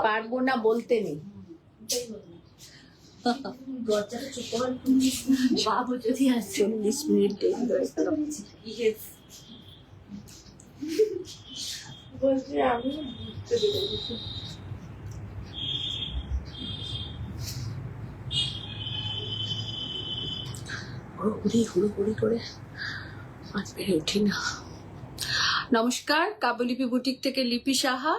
পারবো না বলতে নেই। বাবু যদি আর 40 মিনিট দেরি করে বলছি আমি বুঝতে পেরেছি। হুড়োহুড়ি করে আজ বেড়ে উঠি না। নমস্কার, কাব্যলিপি বুটিক থেকে লিপি সাহা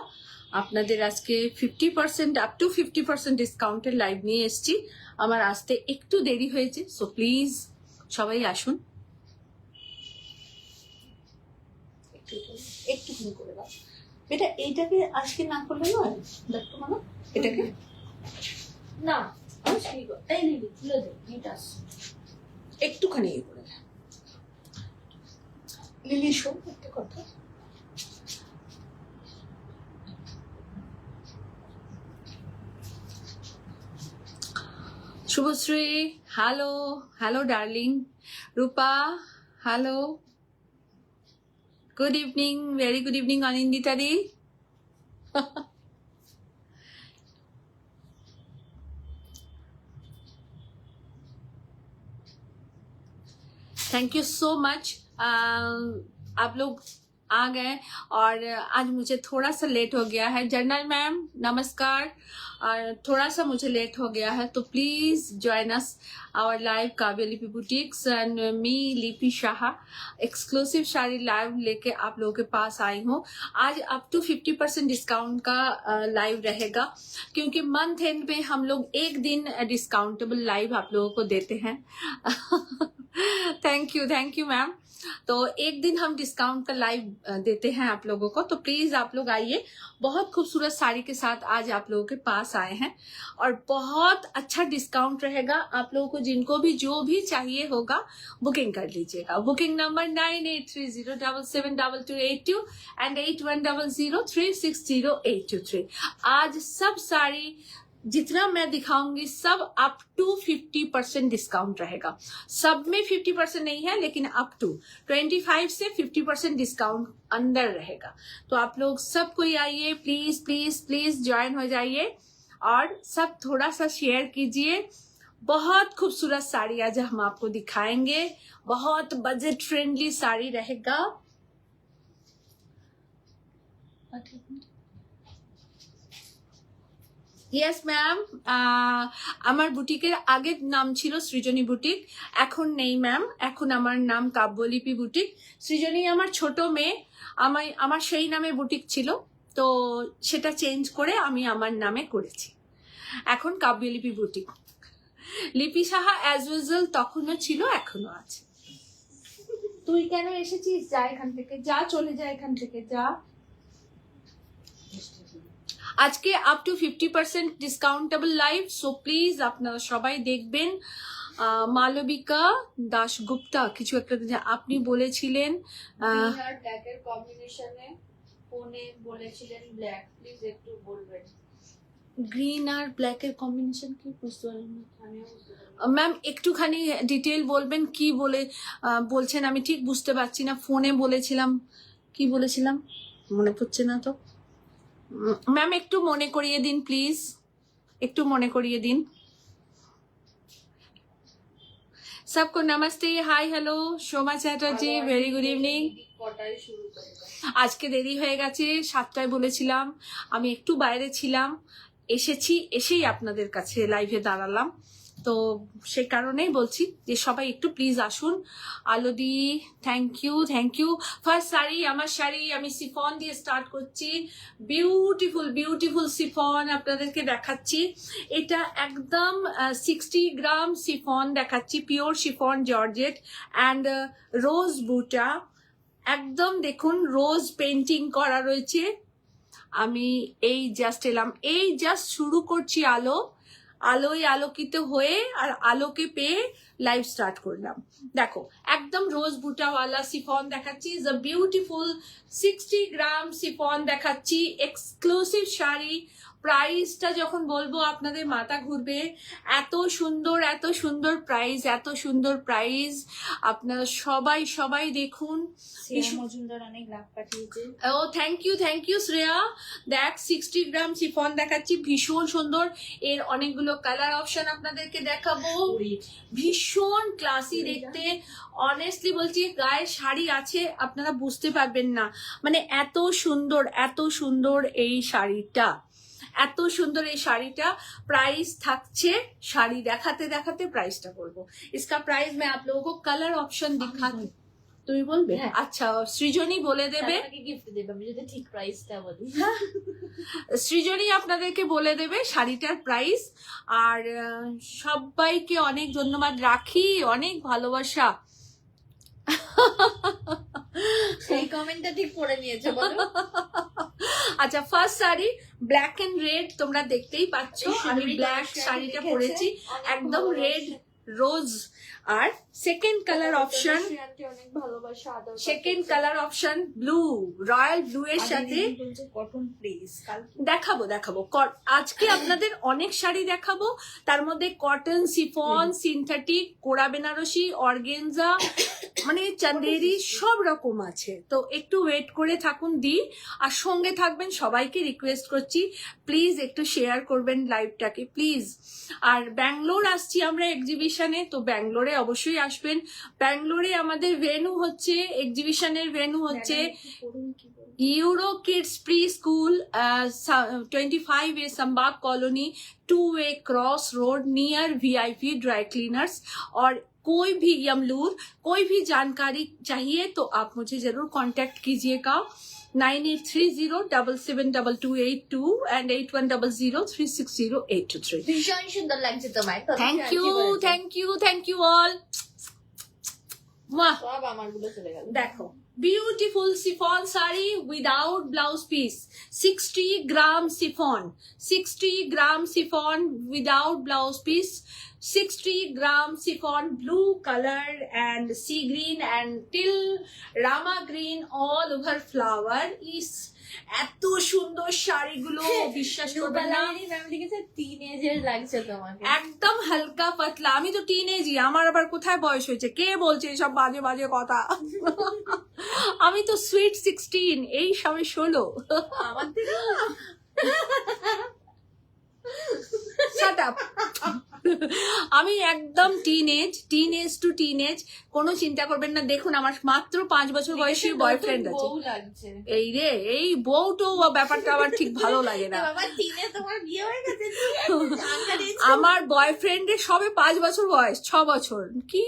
আপনাদের আজকে 50% আপ টু 50% ডিসকাউন্টের লাইভ নিয়ে এসেছি। আমার আসতে একটু দেরি হয়েছে, সো প্লিজ সবাই আসুন। একটুখানি করে দাও এটা, এইটাকে আজকে না করলে নয়। দেখো মানে এটাকে না তুলে দে, একটুখানি ইয়ে করে দেয়। লিলি শোন একটা কথা, Subhashree hello, hello darling, Rupa hello, good evening, very good evening Anindita the. Thank you so much. आप लोग आ गए और आज मुझे थोड़ा सा लेट हो गया है। जनरल मैम नमस्कार, और थोड़ा सा मुझे लेट हो गया है, तो please join us our live Kavyalipi boutiques and me Lipi Shah exclusive sari live लेके आप लोगों के पास आई हूँ। आज अप टू 50% डिस्काउंट का लाइव रहेगा, क्योंकि मंथ एंड में हम लोग एक दिन डिस्काउंटेबल लाइव आप लोगों को देते हैं। Thank you ma'am. तो एक दिन हम डिस्काउंट का लाइव देते हैं आप लोगों को, तो प्लीज आप लोग आइए। बहुत खूबसूरत साड़ी के साथ आज आप लोगों के पास आए हैं और बहुत अच्छा डिस्काउंट रहेगा। आप लोगों को जिनको भी जो भी चाहिए होगा बुकिंग कर लीजिएगा। Booking number 9830772282 and 8100360823। आज सब साड़ी जितना मैं दिखाऊंगी सब अप टू 50% डिस्काउंट रहेगा। सब में 50% नहीं है, लेकिन अप टू 25 से 50% डिस्काउंट अंदर रहेगा। तो आप लोग सब कोई आइए, प्लीज प्लीज प्लीज ज्वाइन हो जाइए और सब थोड़ा सा शेयर कीजिए। बहुत खूबसूरत साड़ी आज हम आपको दिखाएंगे, बहुत बजट फ्रेंडली साड़ी रहेगा। ইয়েস ম্যাম, আমার বুটিকের আগের নাম ছিল সৃজনী বুটিক, এখন নেই ম্যাম, এখন আমার নাম কাব্যলিপি বুটিক। সৃজনী আমার ছোট মেয়ে, আমার সেই নামে বুটিক ছিল, তো সেটা চেঞ্জ করে আমি আমার নামে করেছি। এখন কাব্যলিপি বুটিক। লিপি সাহা অ্যাজ ইউজুয়াল তখনও ছিল, এখনো আছে। তুই কেন এসেছিস? যা এখান থেকে, যা, চলে যা এখান থেকে, যা। আজকে up to 50% discountable live, so please আপনারা সবাই দেখবেন। মালবিকা দাশগুপ্তা কিছু একটা আপনি বলেছিলেন ব্ল্যাকের কম্বিনেশনে ফোনে বলেছিলেন ব্ল্যাক, প্লিজ একটু বলবেন। গ্রিন আর ব্ল্যাকের কম্বিনেশন কি বুঝতে পারলাম না ম্যাম, একটুখানি ডিটেল বলবেন কি বলছেন, আমি ঠিক বুঝতে পারছি না। ফোনে বলেছিলাম, কি বলেছিলাম মনে পড়ছে না তো ম্যাম, একটু মনে করিয়ে দিন প্লিজ, একটু মনে করিয়ে দিন। सबको नमस्ते, हाय हेलो, शोभा চ্যাটার্জি ভেরি গুড ইভিনিং। আজকে দেরি হয়ে গেছে, 7টায় বলেছিলাম, আমি একটু বাইরে ছিলাম, এসেই আপনাদের কাছে লাইভে দাঁড়ালাম, তো সেই কারণেই বলছি যে সবাই একটু প্লিজ আসুন। আলোদি থ্যাংক ইউ। ফার্স্ট শাড়ি, আমার শাড়ি আমি সিফন দিয়ে স্টার্ট করছি। বিউটিফুল সিফন আপনাদেরকে দেখাচ্ছি। এটা একদম 60 গ্রাম সিফন দেখাচ্ছি, পিওর সিফন জর্জেট অ্যান্ড রোজ বুটা। একদম দেখুন রোজ পেন্টিং করা রয়েছে। আমি এই জাস্ট এলাম, এই জাস্ট শুরু করছি, আলোয় আলোকিত হয়ে আর আলোকে পেয়ে লাইভ স্টার্ট করলাম। দেখো একদম রোজ বুটাওয়ালা সিফন দেখাচ্ছি, is a beautiful 60 gram chiffon দেখাচ্ছি। এক্সক্লুসিভ শাড়ি, প্রাইসটা যখন বলবো আপনাদের মাথা ঘুরবে। এত সুন্দর প্রাইস, এত সুন্দর প্রাইস। আপনারা সবাই দেখুন। শ্রেয়া মজুমদার অনেক লাভ পাঠিয়েছে। ও থ্যাংক ইউ শ্রেয়া। দেখ 60 গ্রাম শিফন দেখাচ্ছি, ভীষণ সুন্দর। এর অনেকগুলো কালার অপশন আপনাদেরকে দেখাবো, ভীষণ ক্লাসি দেখতে। অনেস্টলি বলছি, গায়ে শাড়ি আছে আপনারা বুঝতে পারবেন না, মানে এত সুন্দর এই শাড়িটা, এত সুন্দর এই শাড়িটা। প্রাইস থাকছে, শাড়ি দেখাতে প্রাইসটা বলবো। इसका प्राइस मैं आप लोगों को कलर ऑप्शन दिखाती। তুমি বলবে? আচ্ছা, সৃজনী বলে দেবে, গিফট দেবে আমি যদি ঠিক প্রাইসটা বলি। সৃজনী আপনাদেরকে বলে দেবে শাড়িটার প্রাইস। আর সবাইকে অনেক ধন্যবাদ রাখি, অনেক ভালোবাসা। সেই কমেন্টটা ঠিক পড়ে নিয়েছে বলো। আচ্ছা, first sari black and red, তোমরা দেখতেই পাচ্ছ আমি ব্ল্যাক শাড়িটা পরেছি, একদম রেড রোজ। আর second colour option, second colour option blue, royal blue এর সাথে কটন প্লিজ। দেখাবো। আজকে আপনাদের অনেক শাড়ি দেখাবো, তার মধ্যে কটন, সিফন, সিনথেটিক, কোরা বেনারসি, অর্গেনজা, মানে চান্দেরি সব রকম আছে। তো একটু ওয়েট করে থাকুন আর সঙ্গে থাকবেন। সবাইকে রিকোয়েস্ট করছি প্লিজ একটু শেয়ার করবেন লাইভটাকে প্লিজ। আর ব্যাঙ্গালোর আসছি আমরা এক্সিবিশনে, তো ব্যাঙ্গালোরে অবশ্যই আসবেন। ব্যাঙ্গালোরে আমাদের ভেন্যু হচ্ছে, এক্সিবিশনের ভেন্যু হচ্ছে Euro Kids pre school, 25A Sambag colony, 2A cross road near VIP dry cleaners. और कोई भी यमलूर कोई भी जानकारी चाहिए तो आप मुझे जरूर कांटेक्ट कीजिएगा। 9830772282 and 8100360823। ভীষণ সুন্দর লাগছে তোমায়। Thank you all. সব আমারগুলো চলে গেল। দেখো, beautiful chiffon sari without blouse piece, 60 gram chiffon, 60 gram chiffon without blouse piece, 60 gram chiffon, blue color and sea green and till rama green all over flower is। এত সুন্দর শাড়িগুলো বিশ্বাস করবেন না, ম্যাম লিখেছে টিনেজার লাগছে তোমাকে। একদম হালকা পাতলা। আমি তো টিনেজই, আমার আবার কোথায় বয়স হয়েছে? কে বলছে এসব বাজে কথা? আমি তো সুইট 16, এই সবে 16। আমার থেকে শাট আপ। আমি একদম টিনেজ টু টিনেজ, কোনো চিন্তা করবেন না। দেখুন, আমার মাত্র 5 বছর বয়সী বয়ফ্রেন্ড আছে। এই রে, এই বউটো ব্যাপারটা আমার ঠিক ভালো লাগে না। আমার বয়ফ্রেন্ডের সবে 5 বছর বয়স, 6 বছর। কি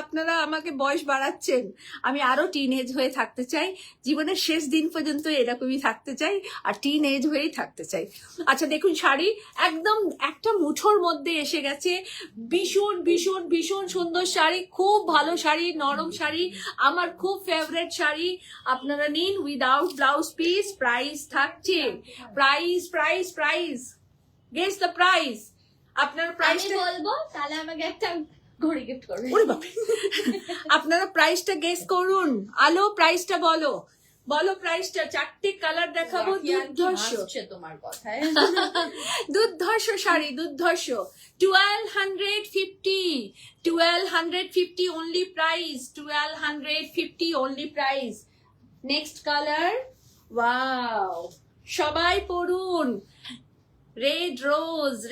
আপনারা আমাকে বয়স বাড়াচ্ছেন? আমি আরো টিনেজ হয়ে থাকতে চাই, জীবনের শেষ দিন পর্যন্ত এরকমই থাকতে চাই, আর টিনেজ হয়েই থাকতে চাই। আচ্ছা দেখুন, শাড়ি একদম একটা মুঠোর মধ্যে এসে গেছে, ভীষণ সুন্দর শাড়ি, খুব ভালো শাড়ি, নরম শাড়ি, আমার খুব ফেভারিট শাড়ি। আপনারা নিন উইদাউট ব্লাউজ পিস। প্রাইস থাকছে, প্রাইস গেস দ্য প্রাইস। আপনার প্রাইসটা বলবো, তাহলে আমাকে একটা ঘড়ি গিফট করবে। ওরে বাপ, আপনারা প্রাইসটা গেস করুন। আলো, প্রাইসটা বলো প্রাইসটা। 4টে কালার দেখাবো, দুর্ধর্ষ তোমার কথায়। দুর্ধর্ষ শাড়ি, দুর্ধর্ষ। 1250 only price, 1250 only price। Next colour, wow, সবাই পড়ুন। रेड रोज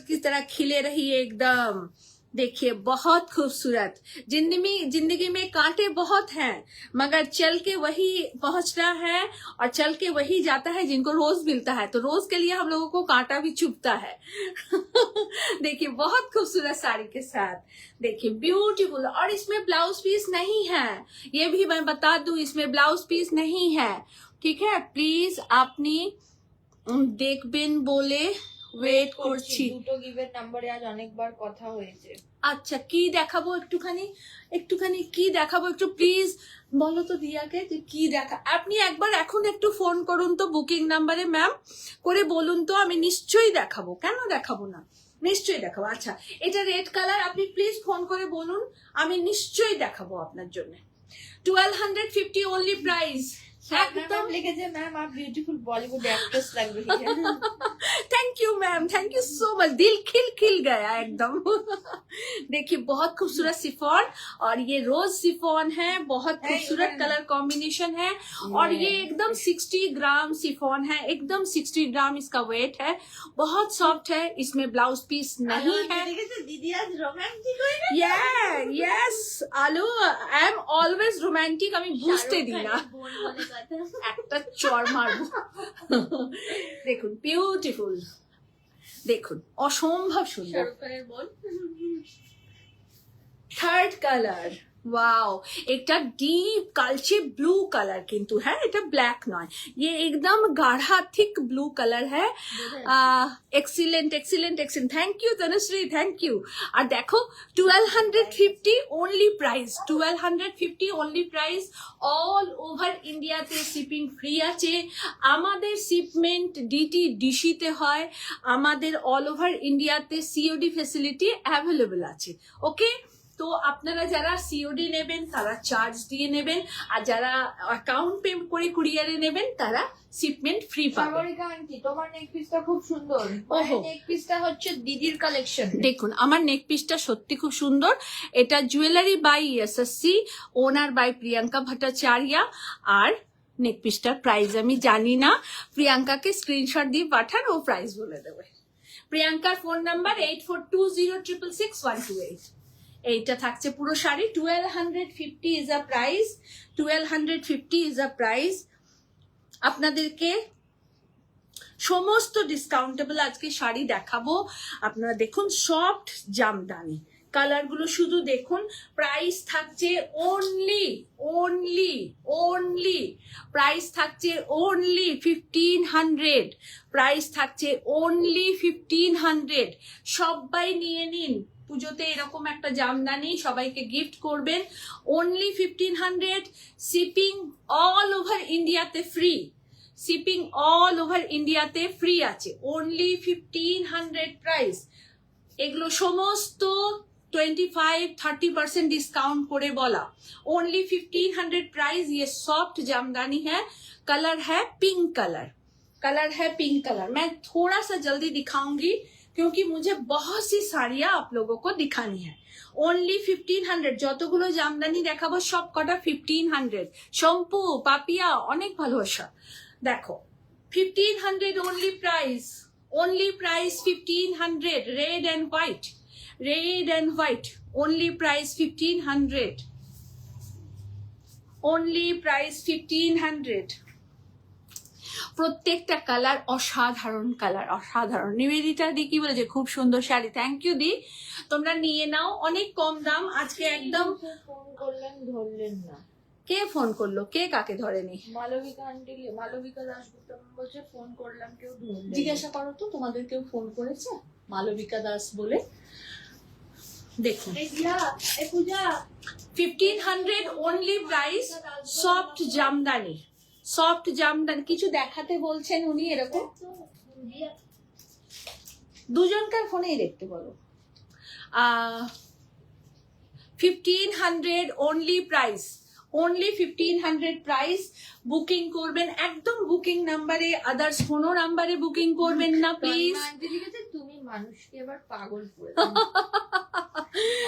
की तरह खिले रही एकदम। देखिए, बहुत खूबसूरत। जिंदगी में कांटे बहुत हैं, मगर चल के वही पहुंचना है और चल के वही जाता है जिनको रोज मिलता है। तो रोज के लिए हम लोगों को कांटा भी चुभता है। देखिए, बहुत खूबसूरत साड़ी के साथ, देखिए ब्यूटीफुल। और इसमें ब्लाउज पीस नहीं है, ये भी मैं बता दूं, इसमें ब्लाउज पीस नहीं है, ठीक है? प्लीज আপনি দেখবেন বলে ওয়েট করছি। দুটো গিভের নম্বরে আজ অনেকবার কথা হয়েছে। আচ্ছা, কি দেখাবো? একটুখানি কি দেখাবো একটু প্লিজ বলো তো দিয়াকে, যে কি দেখা। আপনি একবার এখন একটু ফোন করুন তো বুকিং নাম্বারে, ম্যাম, করে বলুন তো, আমি নিশ্চয়ই দেখাবো। কেন দেখাবো না? নিশ্চয়ই দেখাবো। আচ্ছা, এটা রেড কালার, আপনি প্লিজ ফোন করে বলুন, আমি নিশ্চয়ই দেখাবো আপনার জন্য। 1250 only price। একদম লিখেছে ম্যাম, आप ब्यूटीफुल बॉलीवुड एक्ट्रेस लग रही है। Thank you ma'am, thank you so much, दिल खिल गया एकदम। देखिए बहुत खूबसूरत सिफॉन, और ये रोज सिफॉन है, बहुत खूबसूरत कलर कॉम्बिनेशन है, और ये एकदम 60 ग्राम सिफॉन है, एकदम 60 ग्राम इसका वेट है, बहुत सॉफ्ट है, इसमें ब्लाउज पीस नहीं है। दीदी आज रोमांटिक yes আলো আই এম অলওয়েজ রোমান্টিক, আমি বুঝতে দিই না, একটা চড় মারবো। দেখুন বিউটিফুল, দেখুন অসম্ভব সুন্দর। থার্ড কালার, वाओ, একটা ডিপ কালচে ব্লু কালার, কিন্তু হ্যাঁ এটা ব্ল্যাক নয়, ये एकदम गाढ़ा थिक ब्लू कलर है। Excellent excellent excellent, thank you Tanushree, thank you. আর দেখো 1250 only price, 1250 only price, all over ইন্ডিয়াতে শিপিং ফ্রি আছে। আমাদের শিপমেন্ট ডিটিডিসিতে হয়, আমাদের অল ওভার ইন্ডিয়াতে সিওডি ফ্যাসিলিটি অ্যাভেলেবল আছে। ওকে, তো আপনারা যারা সিওডি নেবেন তারা চার্জ দিয়ে নেবেন, আর যারা অ্যাকাউন্ট পে করে কুরিয়ারে নেবেন তারা শিপমেন্ট ফ্রি পাবেন। সাগরিকা আন্টি তোমার নেক পিসটা খুব সুন্দর। ওহো। নেক পিসটা হচ্ছে দিদির কালেকশন। দেখুন আমার নেক পিসটা সত্যি খুব সুন্দর, এটা jewellery by SSC, owner by Priyanka Bhattacharya. আর নেক পিসটার প্রাইস আমি জানি না, প্রিয়াঙ্কাকে স্ক্রিনশট দিয়ে পাঠান, ও প্রাইস বলে দেবে। প্রিয়াঙ্কার ফোন নাম্বার 8420666128। এইটা থাকছে পুরো sari, 1250 is a price, 1250 is a price. আপনাদেরকে সমস্ত ডিসকাউন্টেবল আজকে শাড়ি দেখাবো। আপনারা দেখুন সফট জামদানি কালার গুলো শুধু দেখুন। প্রাইস থাকছে অনলি অনলি অনলি, প্রাইস থাকছে অনলি 1500, প্রাইস থাকছে অনলি 1500। সবাই নিয়ে নিন, পুজোতে এরকম একটা জামদানি সবাইকে গিফট করবেন। অনলি 1500, শিপিং অল ওভার ইন্ডিয়াতে ফ্রি, শিপিং অল ওভার ইন্ডিয়াতে ফ্রি আছে। Only 1500 price. এগুলো সমস্ত 25-30% डिस्काउंट করে বলা। Only 1500 price. ये सॉफ्ट जामदानी है, कलर है पिंक कलर, कलर है पिंक कलर। मैं थोड़ा सा जल्दी दिखाऊंगी क्योंकि मुझे बहुत सी साड़ियां आप लोगों को दिखानी है। ओनली 1500, যতগুলো জামদানি দেখাবো সব কটা 1500। শম্পু পাপিয়া অনেক ভালোবাসা। দেখো 1500 only price, only price 1500। Red and white, red and white, only price 1500, only price 1500। প্রত্যেকটা কালার অসাধারণ কালার, অসাধারণ। নিবেদিতা দি কি বলেছে, খুব সুন্দর শাড়ি, থ্যাংক ইউ দি। তোমরা নিয়ে নাও, অনেক কম দাম আজকে একদম। ফোন করলেন ধরলেন না। কে ফোন করলো, কে কাকে ধরেনি? মালবিকা আন্টি, মালবিকা দাশগুপ্ত বলছে ফোন করলাম কেউ ধরলেন। জিজ্ঞাসা করো তো তোমাদের কেউ ফোন করেছে মালবিকা দাস বলে। দেখুন 1500 only price. Soft Jamdani, soft Jamdani. কিছু দেখাতে বলছেন উনি, এরকম দুজনকার ফোনেই দেখতে বলো। 1500 only price, only 1500 price. Booking করবেন একদম বুকিং নাম্বারে, আদার্স কোনো নাম্বারে বুকিং করবেন না প্লিজ। তুমি মানুষকে এবার পাগল করে দাও।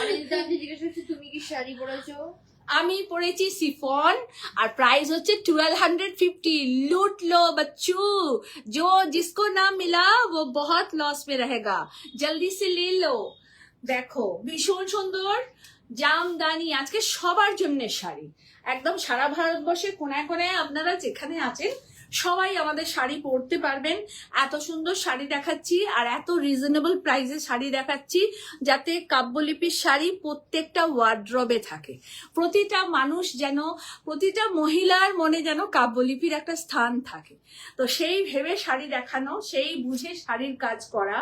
অনিন্দিতা আন্টি জিজ্ঞেস করছে তুমি কি শাড়ি পরেছো? আমি পরেছি সিফন, আর প্রাইস হচ্ছে 1250। लूट लो बच्चू, जो जिसको ना मिला वो बहुत लॉस में रहेगा, जल्दी से ले लो। দেখো ভীষণ সুন্দর জামদানি, আজকে সবার জন্য শাড়ি, একদম সারা ভারতবর্ষের কোনায় কোনায় আপনারা যেখানে আছেন সবাই আমাদের শাড়ি পরতে পারবেন। এত সুন্দর শাড়ি দেখাচ্ছি আর এত রিজনেবল প্রাইসে শাড়ি দেখাচ্ছি, যাতে কাব্যলিপির শাড়ি প্রত্যেকটা ওয়ার্ড্রবে থাকে। প্রতিটা মানুষ যেন, প্রতিটা মহিলার মনে যেন কাব্যলিপির একটা স্থান থাকে। তো সেই ভেবে শাড়ি দেখানো, সেই বুঝে শাড়ির কাজ করা,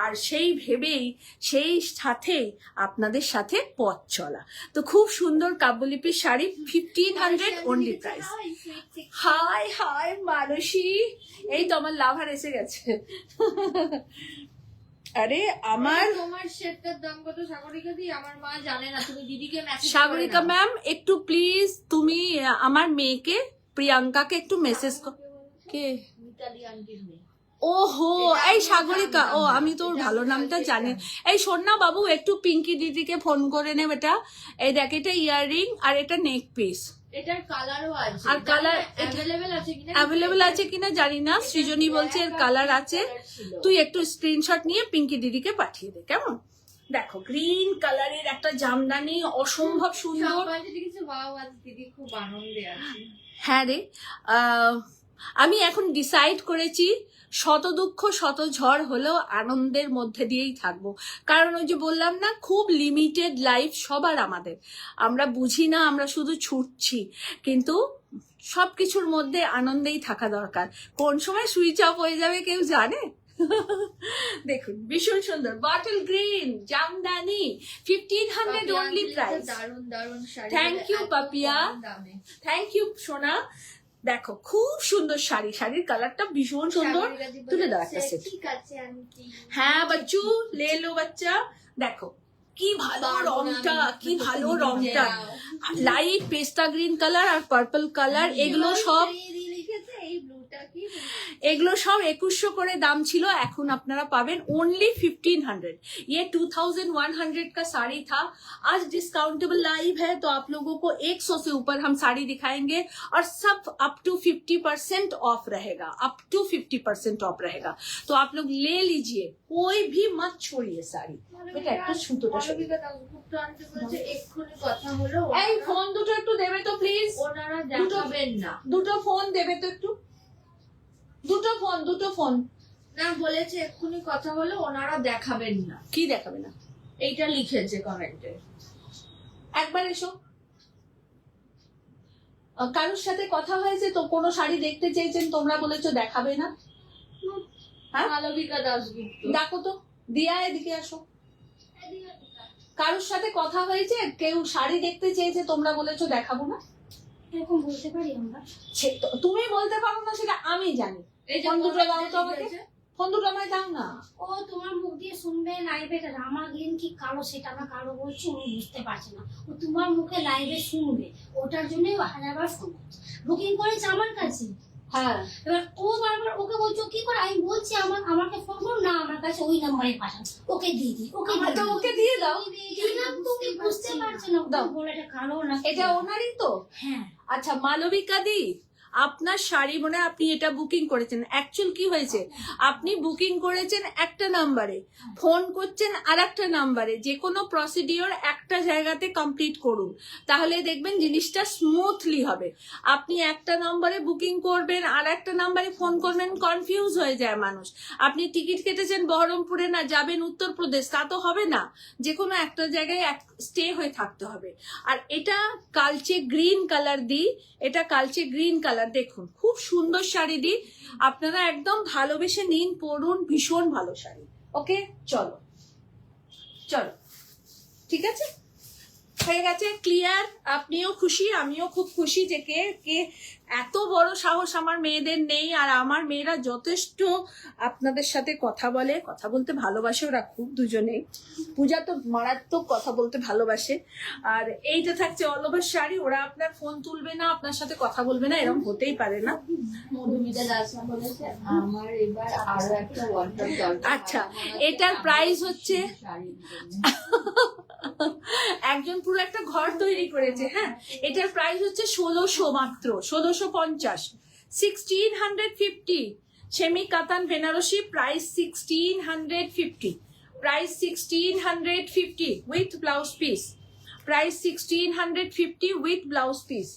আর সেই ভেবেই সেই সাথেই আপনাদের সাথে পথ চলা। তো খুব সুন্দর কাব্যলিপির sari 1500 only price. Hi hi Manasi, এই তো আমার লাভার এসে গেছে। আরে আমার তোমার সেটটার দাম কত সাগরিকা দি? আমার মা জানে না, তুমি দিদিকে মেসেজ সাগরিকা ম্যাম একটু প্লিজ তুমি আমার মেয়েকে প্রিয়াঙ্কাকে একটু মেসেজ কে মিতালি আন্টির মেয়ে। ওহো, এটা এই আমার সাগরিকা, জানা ও নাম না, আমি তোর এটা ভালো আমি নামটা কালকে জানি। জানি। এই শোন না বাবু, একটু পিঙ্কি দিদিকে ফোন করে নে বেটা। এই দেখ, এটা ইয়াররিং আর এটা নেক পিস। এটার কালারও আছে, আর colour অ্যাভেলেবেল আছে কিনা, অ্যাভেলেবেল আছে কিনা জানি না, সৃজনী বলছে এর কালার আছে। তুই একটু স্ক্রিনশট নিয়ে পিঙ্কি দিদিকে পাঠিয়ে দে, কেমন? দেখো, গ্রিন কালারের একটা জামদানি, অসম্ভব সুন্দর। দিদি খুব আনন্দে আছে। হ্যাঁ রে, আমি এখন ডিসাইড করেছি শত দুঃখ শত ঝড় হলেও আনন্দের মধ্যে দিয়েই থাকবো। কারণ ওই যে বললাম না, খুব লিমিটেড লাইফ সবার আমাদের, আমরা বুঝি না, আমরা শুধু ছুটছি, কিন্তু সবকিছুর মধ্যে আনন্দেই থাকা দরকার। কোন সময় সুইচ অফ হয়ে যাবে কেউ জানে? দেখুন, ভীষণ সুন্দর bottle green jamdani, 1500 only price. দারুন দারুন sari. Thank you, Papiya. Thank you সোনা। দেখো, খুব সুন্দর শাড়ি, শাড়ির কালারটা ভীষণ সুন্দর। তুলে দাও একটা সেট। ঠিক আছে আন্টি। হ্যাঁ বাচ্চু, লে লো বাচ্চা। দেখো কি ভালো রংটা, কি ভালো রংটা, লাইট পেস্তা গ্রিন কালার আর পার্পল কালার, এগুলো সব এই ব্লুটা কি এগুলো সব 2100 করে দাম ছিল, এখন আপনারা পাবেন ओनली 1500। ये 2100 का साड़ी था, आज डिस्काउंटेबल लाइव है तो आप लोगों को 100 से ऊपर हम साड़ी दिखाएंगे और सब अप टू 50% ऑफ रहेगा, अप टू 50% ऑफ रहेगा। तो आप लोग ले लीजिए, कोई भी मत छोड़िए साड़ी। बेटा একটু সুতোটা এক্ষুনি কথা হলো, এই ফোন দুটো একটু দেবে তো প্লিজ, ওনারা দেখাবেন না। দুটো ফোন দেবে তো একটু, দুটো ফোন না, বলেছে এক্ষুনি কথা হলো, ওনারা দেখাবেন না। কি দেখাবে না? এইটা লিখেছে কমেন্টে। একবার এসো। কারোর সাথে কথা হয়েছে তো, কোনো শাড়ি দেখতে চেয়েছেন, তোমরা বলেছো দেখাবে না? হ্যাঁ, মালবিকা দাশগুপ্ত। ডাকো তো, দিয়া এদিকে আসো। কারোর সাথে কথা হয়েছে, কেউ শাড়ি দেখতে চেয়েছে, তোমরা বলেছো দেখাবো না? এরকম বলতে পারি আমরা? তুমি বলতে পারো না সেটা আমি জানি। এই যে ফোন দুটো দাও তো comment আমাকে, লিখেছে। ফোন দুটো আমায় দাও না। ও তোমার মুখ দিয়ে শুনবে লাইভে, রামা গ্রিন কি কালো সেটা না কালো বলছি, ও বুঝতে পারছে না। ও তোমার মুখে লাইভে শুনবে, ওটার জন্যই ও হাজারবার ফোন করছে, বুকিং করেছে আমার কাছে। হ্যাঁ, এবার ও বারবার ওকে বলছো কি করে, আমি বলছি আমাকে ফোন করো না, আমার কাছে ওই নাম্বারে পাঠান, ওকে দিয়ে দিই, ওকে তো ওকে দিয়ে দাও। দিলাম, তুমি বুঝতে পারছো না, দাও। বলে এটা কালো না। এটা ওনারই তো। হ্যাঁ, আচ্ছা মালবিকা দি, আপনার শাড়ি মনে হয় আপনি এটা বুকিং করেছেন। অ্যাকচুয়াল কি হয়েছে, আপনি বুকিং করেছেন একটা নাম্বারে, ফোন করছেন আর একটা নাম্বারে। যে কোনো প্রসিডিওর একটা জায়গাতে কমপ্লিট করুন, তাহলে দেখবেন জিনিসটা স্মুথলি হবে। আপনি একটা নাম্বারে বুকিং করবেন আর একটা নাম্বারে ফোন করবেন, কনফিউজ হয়ে যায় মানুষ। আপনি টিকিট কেটেছেন বহরমপুরে, না যাবেন উত্তরপ্রদেশ, তা তো হবে না। যে কোনো একটা জায়গায় স্টে হয়ে থাকতে হবে। আর এটা কালচে গ্রিন কালার দিই, এটা কালচে গ্রিন কালার, দেখুন খুব সুন্দর শাড়ি দি, আপনারা একদম ভালোবেসে নিন, পরুন, ভীষণ ভালো শাড়ি। ওকে, চলো চলো, ঠিক আছে, হয়ে গেছে ক্লিয়ার। আপনিও খুশি, আমিও খুব খুশি যে কে কে এত বড় সাহস আমার মেয়েদের নেই। আর আমার মেয়েরা যথেষ্ট আপনাদের সাথে কথা বলে, কথা বলতে ভালোবাসে ওরা খুব, দুজনেই। পূজা তো মারাত্মক কথা বলতে ভালোবাসে। আর এইটা থাকছে অল ওভার শাড়ি, ওরা আপনার ফোন তুলবে না, আপনার সাথে কথা বলবে না, এরকম হতেই পারে না। মধুমিতা দাস বলেছে আমার এবার আরো একটা ওয়ার্ডরোব দরকার। আচ্ছা, এটার প্রাইস হচ্ছে, শাড়ির জন্য। একজন পুরো একটা ঘর তৈরি করেছে। হ্যাঁ, এটার প্রাইস হচ্ছে 1600 মাত্র, 1650, 1650। Semi katan Banarasi, price 1650, price 1650 with blouse piece, price 1650 with blouse piece.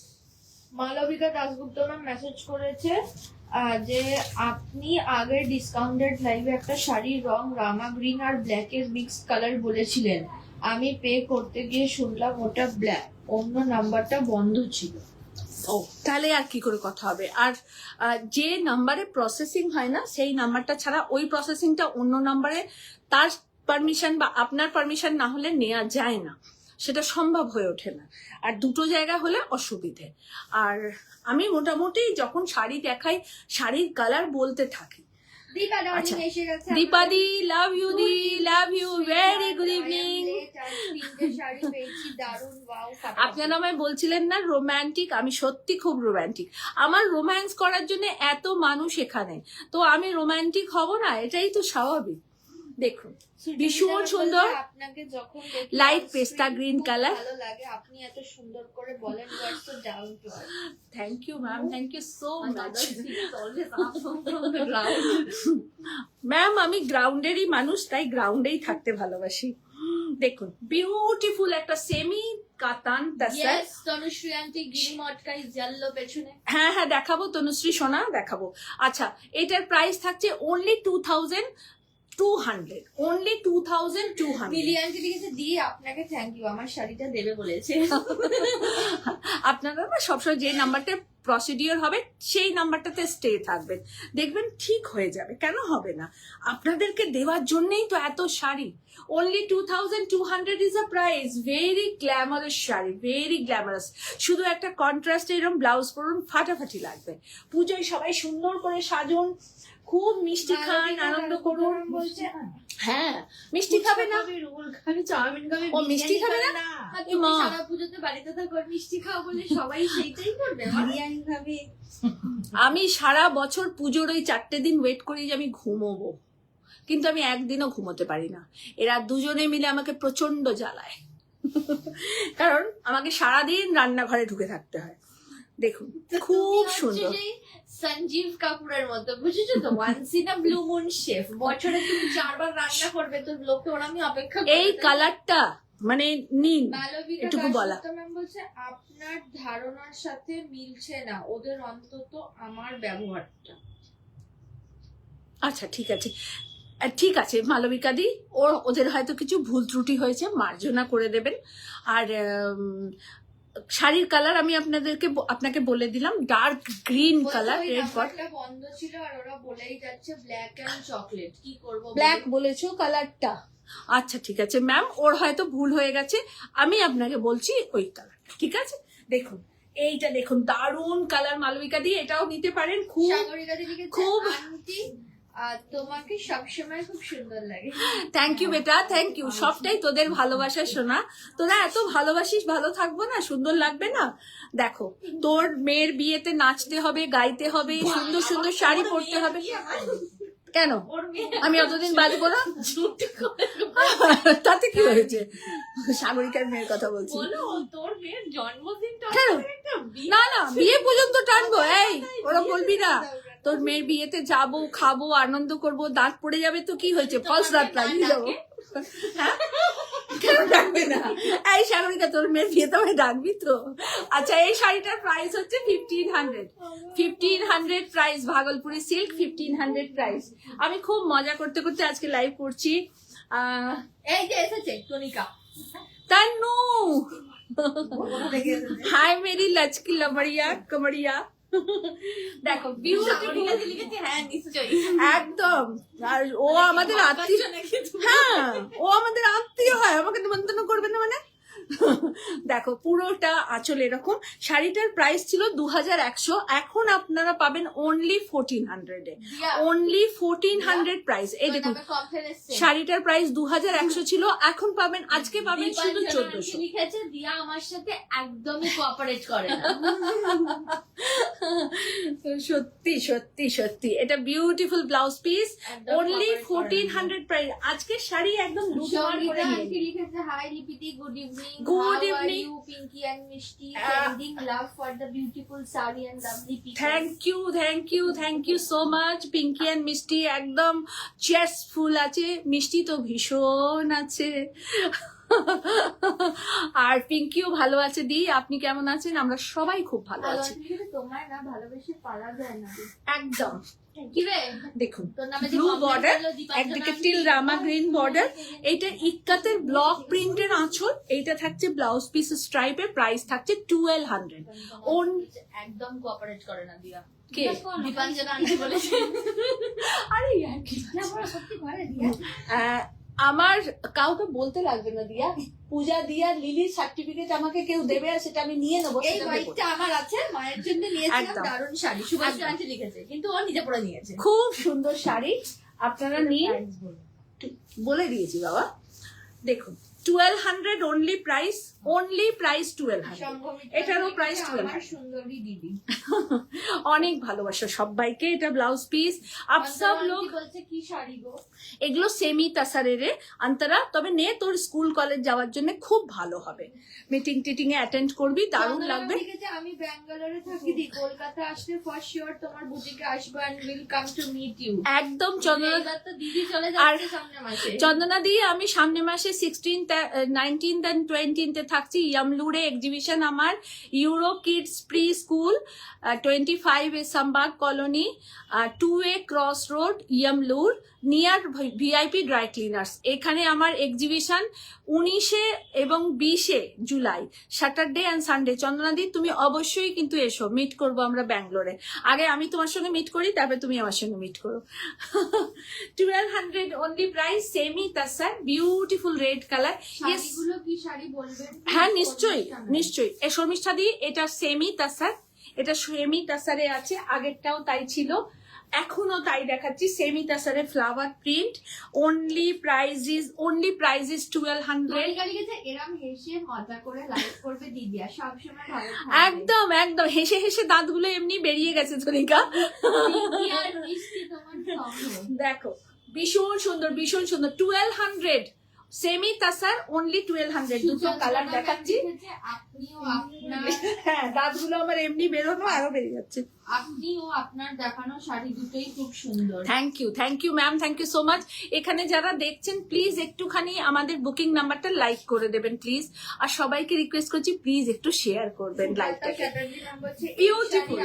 Malabika Dasgupta ma'am message করেছে যে আপনি আগের ডিসকাউন্টেড লাইভে একটা শাড়ির রং রামা গ্রিন আর ব্ল্যাক এর মিক্সড কালার বলেছিলেন, আমি পে করতে গিয়ে শুনলাম ওটা ব্ল্যাক, অন্য নাম্বারটা বন্ধ ছিল। ও, তাহলে আর কি করে কথা হবে? আর যে নাম্বারে প্রসেসিং হয় না, সেই নাম্বারটা ছাড়া ওই প্রসেসিংটা অন্য নাম্বারে, তার পারমিশন বা আপনার পারমিশন না হলে নেওয়া যায় না, সেটা সম্ভব হয়ে ওঠে না। আর দুটো জায়গা হলে অসুবিধে। আর আমি মোটামুটি যখন শাড়ি দেখাই, শাড়ির কালার বলতে থাকি, দীপা আচ্ছা। ডার্লিং এসে গেছে। দীপাদি, লাভ ইউ দি, love you, very good evening. তিনটে শাড়ি পেয়েছি, দারুণ, ওয়াও। আপনারা আমায় বলছিলেন না রোমান্টিক, আমি সত্যি খুব রোমান্টিক। আমার রোম্যান্স করার জন্য এত মানুষ এখানে, তো আমি রোমান্টিক হব না? এটাই তো স্বাভাবিক। দেখুন ভীষণ সুন্দর, আপনাকে যখন দেখি light on pista screen green খুব কালার। ভালো লাগে, আপনি এত সুন্দর করে বলেন, you are so down to earth. Thank you ma'am, thank you so much. Ground ma'am আমি গ্রাউন্ডেরই মানুষ, তাই গ্রাউন্ডেই থাকতে ভালোবাসি। দেখুন বিউটিফুল একটা সেমি কাতান তাসার। ইয়েস, তনুশ্রী আন্টি গিনি মটকাই জাল্লো পেছনে। হ্যাঁ হ্যাঁ দেখাবো তনুশ্রী সোনা, দেখাবো। আচ্ছা এটার প্রাইস থাকছে অনলি 2200, অনলি 2200। মিলি আন্টি লিখেছে, দি আপনাকে থ্যাংক ইউ, আমার শাড়িটা দেবে বলেছে। আপনারা না সবসময় যে নাম্বারটা প্রসিডিওর হবে সেই নাম্বারটাতে স্টে থাকবেন, দেখবেন ঠিক হয়ে যাবে। কেন হবে না? আপনাদেরকে দেওয়ার জন্যই তো এত sari. Only 2200 is a price. Very glamorous sari, very glamorous. শুধু একটা কন্ট্রাস্টে এরকম ব্লাউজ পরুন, ফাটাফাটি লাগবে। পুজোয় সবাই সুন্দর করে সাজুন, খুব মিষ্টি খান, আনন্দ করুন। বলছে হ্যাঁ মিষ্টি খাবে না? রোল খাবে, চাউমিন খাবে, ও মিষ্টি খাবে না? আর এ তুমি মা। সারা পুজোতে বাড়িতে থাকো আর মিষ্টি খাও বলে সবাই সেইটাই করবে, বিরিয়ানি খাবে। আমি সারা বছর পুজোর ওই 4টে দিন ওয়েট করি যে আমি ঘুমোবো, কিন্তু আমি একদিনও ঘুমোতে পারি না। এরা দুজনে মিলে আমাকে প্রচন্ড জ্বালায়, কারণ আমাকে সারাদিন রান্নাঘরে ঢুকে থাকতে হয়। দেখুন খুব সুন্দর। সঞ্জীব কাপুরের মতো, বুঝেছো তো? Once in a blue moon chef, বছরে তুমি 4 বার রান্না করবে, তো লোকে ওরা আমি অপেক্ষা করবে। এই কালারটা মানে নিন, মালবিকা এটুকু বলা। দাশগুপ্তা ম্যাম বলছে, আপনার ধারণার সাথে মিলছে না ওদের, অন্তত আমার ব্যবহারটা। আচ্ছা ঠিক আছে, ঠিক আছে মালবিকা দি, ওদের হয়তো কিছু ভুল ত্রুটি হয়েছে, মার্জনা করে দেবেন। আর শাড়ির কালার আমি আপনাকে বলে দিলাম, ডার্ক গ্রিন কালার, রেড বট। বন্ধ ছিল আর ওরা বলেই যাচ্ছে ব্ল্যাক এন্ড চকলেট, কি করব? ব্ল্যাক বলেছো কালারটা? আচ্ছা ঠিক আছে ম্যাম, ওর হয়তো ভুল হয়ে গেছে, আমি আপনাকে বলছি ওই কালারটা। ঠিক আছে দেখুন, এইটা দেখুন দারুণ কালার মালবিকা দি, এটাও নিতে পারেন। খুব সাগরিকা দিদি লিখেছে, খুব আন্টি তোমাকে সবসময় খুব সুন্দর লাগে। থ্যাংক ইউ বেটা, থ্যাংক ইউ। সবটাই তোদের ভালোবাসা শোনা, তোরা এত ভালোবাসিস, ভালো থাকবো না? সুন্দর লাগবে না? দেখো তোর মেয়ের বিয়েতে নাচতে হবে, গাইতে হবে, সুন্দর সুন্দর শাড়ি পরতে হবে। কেন আমি অতদিন বাজবো না? তাতে কি হয়েছে? সাগরিকার মেয়ের কথা বলছি। তোর মেয়ের জন্মদিনটা কেন? না না বিয়ে পর্যন্ত টানবো? এই ওরা বলবি না? তোর মেয়ের বিয়েতে যাবো, খাবো, আনন্দ করবো, দাঁত পড়ে যাবে তো কি হয়েছে? ফলস দাঁত লাগিয়ে যাবো। হ্যাঁ? কেন ডাকবে না? এই সাগরিকা তোর মেয়ের বিয়েতে আমায় ডাকবি তো? আচ্ছা এই শাড়িটার প্রাইস হচ্ছে 1500 প্রাইস, ভাগলপুরি সিল্ক 1500 প্রাইস। আমি খুব মজা করতে করতে আজকে লাইভ করছি। এই যে এসেছে টনিকা, तन्नू हाय मेरी लचकी लमड़िया कमड़िया। দেখো বিউটিফুল, হ্যাঁ নিশ্চয়ই একদম। আর ও আমাদের আত্মীয়, হ্যাঁ ও আমাদের আত্মীয় হয়, আমাকে নিমন্ত্রণ করবে না মানে? দেখো পুরোটা আঁচল এরকম। শাড়িটার প্রাইস ছিল 2100, এখন আপনারা পাবেন অনলি 1400 এ, অনলি 1400 প্রাইস। এই দেখুন শাড়িটার প্রাইস 2100 ছিল, এখন পাবেন, আজকে পাবেন শুধু 1400। লিখেছে দিয়া আমার সাথে একদমই কোঅপারেট করে না। সত্যি সত্যি সত্যি এটা beautiful blouse piece, only 1400 price. আজকে শাড়ি একদম লুটমার করে নিয়ে। লিখেছে হাই লিপিদি, good evening, Good how evening. are you Pinky and Mishti, sending love for the beautiful sari and lovely pictures. Thank you so much Pinky and Mishti, একদম চেস্টফুল আছে, মিষ্টি তো ভীষণ আছে। আর পিঙ্কিও ভালো আছে। দি আপনি কেমন আছেন? আমরা সবাই খুব ভালো আছি। তোমায় না ভালোবেসে পারা যায় না একদম। কি রে দেখুন তোর নামে যে ব্লু comment বর্ডার, করলো দীপাঞ্জনা একদিকে আন্টি, টিল রামা গ্রিন বর্ডার, এইটা ইক্কাতের ব্লক প্রিন্টের আঁচল, এইটা থাকছে ব্লাউজ পিস স্ট্রাইপে, প্রাইস থাকছে 1200। একদম কোঅপারেট করে না দিয়া। কে? দীপাঞ্জনা আন্টি বলেছে। আরে ইয়ার কি সত্যি করে দিয়া। আমার কাউকে বলতে লাগবে না দিয়া, পূজা দিয়া লিলির সার্টিফিকেট আমাকে কেউ দেবে আর সেটা আমি নিয়ে নেবো। এই হোয়াইটটা আমার আছে, মায়ের জন্য নিয়েছিলাম, একদম। দারুণ শাড়ি, শুভাশ্রী একদম। আন্টি লিখেছে, কিন্তু ও নিজে পরে নিয়েছে। খুব সুন্দর শাড়ি, আপনারা নিয়ে বলে দিয়েছি বাবা। দেখুন 1200 অনলি প্রাইস 1200। এটারও প্রাইস 1200। আমার সুন্দরী দিদি অনেক ভালোবাসা সবাইকে। এটা ব্লাউজ পিস। আপ সব লোক বলছে কি শাড়ি গো, এগুলো সেমি তাসারের অন্তরা, তবে নে তোর স্কুল কলেজ যাওয়ার জন্য খুব ভালো হবে। মিটিং টিটিং এ অ্যাটেন্ড করবি, দারুণ লাগবে। আমি ব্যাঙ্গালোরে থাকি দি, কলকাতা আসলে ফর শিওর তোমার বুটিকে আসবো and will come to meet you. একদম চন্দনা, এবার তো দিদি চলে যাচ্ছে সামনে মাসে। চন্দনা দি আমি সামনে মাসে 16th 19th and 20th এ থাকছি ইয়ামলুরে এক্সিবিশন আমার, Euro Kids pre school 25 A Sambag colony 2A cross road Yamlur near VIP dry cleaners. এখানে আমার এক্সিবিশন 19 এবং 20 জুলাই, স্যাটারডে অ্যান্ড সানডে। চন্দনা দি তুমি অবশ্যই কিন্তু এসো, মিট করবো আমরা ব্যাঙ্গালোরে। আগে আমি তোমার সঙ্গে মিট করি, তারপরে তুমি আমার সঙ্গে মিট করো। 1200 only price, semi তাসার, beautiful red colour. শাড়িগুলো কি শাড়ি বলবেন? হ্যাঁ নিশ্চয়ই নিশ্চয়ই। এ শর্মিষ্ঠা দি এটা সেমি তাসার, এটা সেমি তাসারে আছে, আগেরটাও তাই ছিল, এখনো তাই দেখাচ্ছি। সেমি তাসারে flower print. Only price is 1200। এরম হেসে মজা করে লাইভ করবে দিদি, আর সবসময় ভালো একদম একদম হেসে হেসে দাঁতগুলো এমনি বেরিয়ে গেছে ধনিকা। দেখো ভীষণ সুন্দর ভীষণ সুন্দর। 1200 সেমি তাসার, অনলি 1200। দুটো কালার দেখাচ্ছি। আপনিও আপনার হ্যাঁ দাঁতগুলো আমার এমনি বেরোনো, আরো বেরিয়ে যাচ্ছে। আপনিও আপনার দেখানো শাড়ি দুটোই খুব সুন্দর। Thank you ma'am, thank you so much. এখানে যারা দেখছেন প্লিজ একটুখানি আমাদের বুকিং নাম্বারটা লাইক করে দেবেন প্লিজ, আর সবাইকে রিকোয়েস্ট করছি প্লিজ একটু শেয়ার করবেন লাইভটাকে। Beautiful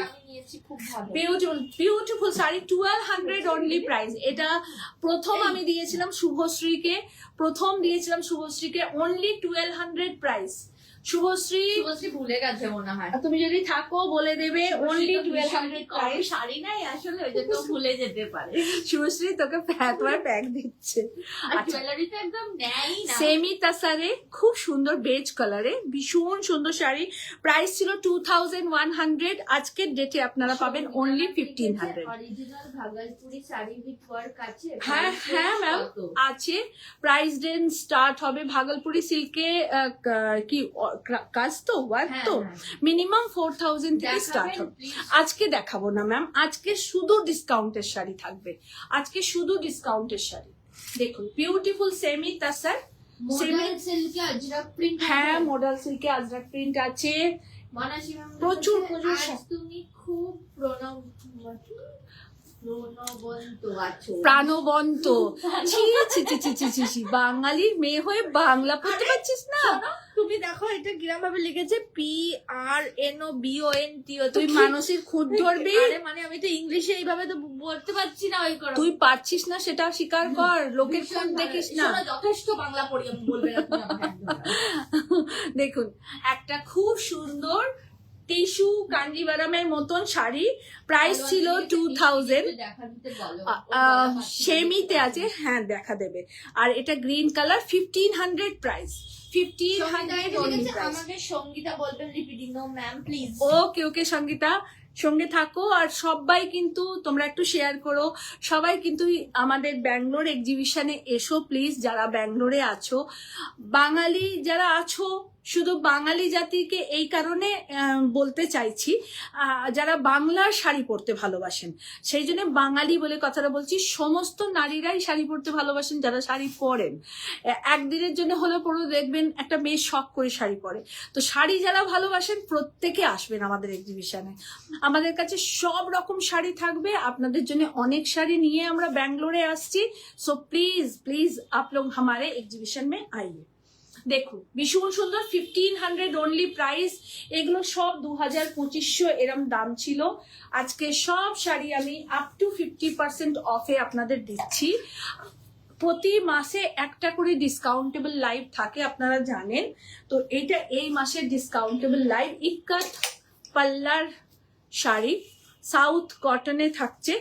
beautiful sari 1200 only price. এটা প্রথম আমি দিয়েছিলাম শুভশ্রীকে, অনলি 1200 প্রাইস। শুভশ্রী ভুলে গেছে মনে হয়, তুমি যদি থাকো বলে দেবে অনলি 1200 প্রাইস। শাড়ি নাই আসলে, ওই জন্য ভুলে যেতে পারে। শুভশ্রী তোকে তোমার প্যাক দিচ্ছে। জুয়েলারি তো একদম নেই না। সেমি তাসারে খুব সুন্দর বেজ কালারে ভীষণ সুন্দর শাড়ি। প্রাইস ছিল 2100, আজকের ডেটে আপনারা পাবেন only 1500। Original Bhagalpuri sari with work আছে। হ্যাঁ হ্যাঁ ম্যাম আছে। প্রাইস রেঞ্জ স্টার্ট হবে ভাগলপুরি সিল্কে কি কাজ তো ওয়ার্ক তো মিনিমাম 4000 থেকে স্টার্ট হবে। আজকে দেখাবো না ম্যাম, আজকে শুধু ডিসকাউন্টের শাড়ি থাকবে, আজকে শুধু ডিসকাউন্টের শাড়ি। দেখুন beautiful semi তাসার, model সিল্কে Ajrak print. হ্যাঁ মডেল সিল্কে আজরাক প্রিন্ট আছে। মানাসী ম্যাম প্রচুর তুমি খুব প্রাণবন্ত। ছি বাঙালির মেয়ে হয়ে বাংলা পড়তে পারছিস না? তুমি দেখো এটা কিরম ভাবে লিখেছে, PRNOBONT। তুই মানসির খুদ ধরবি, মানে আমি তো ইংলিশে এইভাবে তো বলতে পারছি না। ওই করো তুই পারছিস না সেটা স্বীকার কর, লোকের খুদ দেখিস না। যথেষ্ট বাংলা পড়ি আমি, বলবে না তুমি আমাকে একদম। দেখুন একটা খুব সুন্দর টিস্যু কাঞ্জিভারামের মতন শাড়ি, প্রাইস ছিল 2000। সেমিতে আছে, হ্যাঁ দেখা দেবে। আর এটা green colour, 1500 price, 1500 only price। আমাকে সঙ্গীতা বলবেন রিপিটিং, নো ম্যাম প্লিজ। ওকে সঙ্গীতা সঙ্গে থাকো, আর সবাই কিন্তু তোমরা একটু শেয়ার করো। সবাই কিন্তু আমাদের ব্যাঙ্গালোর এক্সিবিশনে এসো প্লিজ, যারা ব্যাঙ্গালোরে আছো, বাঙালি যারা আছো, শুধু বাঙালি জাতিকে এই কারণে বলতে চাইছি, যারা বাংলার শাড়ি পরতে ভালোবাসেন, সেই জন্য বাঙালি বলে কথাটা বলছি। সমস্ত নারীরাই শাড়ি পরতে ভালোবাসেন যারা শাড়ি পরেন। একদিনের জন্য হলেও পরে দেখবেন একটা মেয়ে শখ করে শাড়ি পরে। তো শাড়ি যারা ভালোবাসেন প্রত্যেকে আসবেন আমাদের এক্সিবিশনে। আমাদের কাছে সব রকম শাড়ি থাকবে, আপনাদের জন্য অনেক শাড়ি নিয়ে আমরা ব্যাঙ্গালোরে আসছি। সো প্লিজ প্লিজ आप लोग हमारे एग्जीबिशन में आइए। দেখুন ভীষণ সুন্দর, 1500 অনলি প্রাইস। এগুলো সব 2500 এরম দাম ছিল। আজকে সব শাড়ি আমি আপ টু 50% অফে আপনাদের দিচ্ছি। প্রতি মাসে একটা করে ডিসকাউন্টেবল লাইভ থাকে, আপনারা জানেন। তো এইটা এই মাসের ডিসকাউন্টেবল লাইভ। ইক্কাত পাল্লার শাড়ি সাউথ কটনে থাকছে,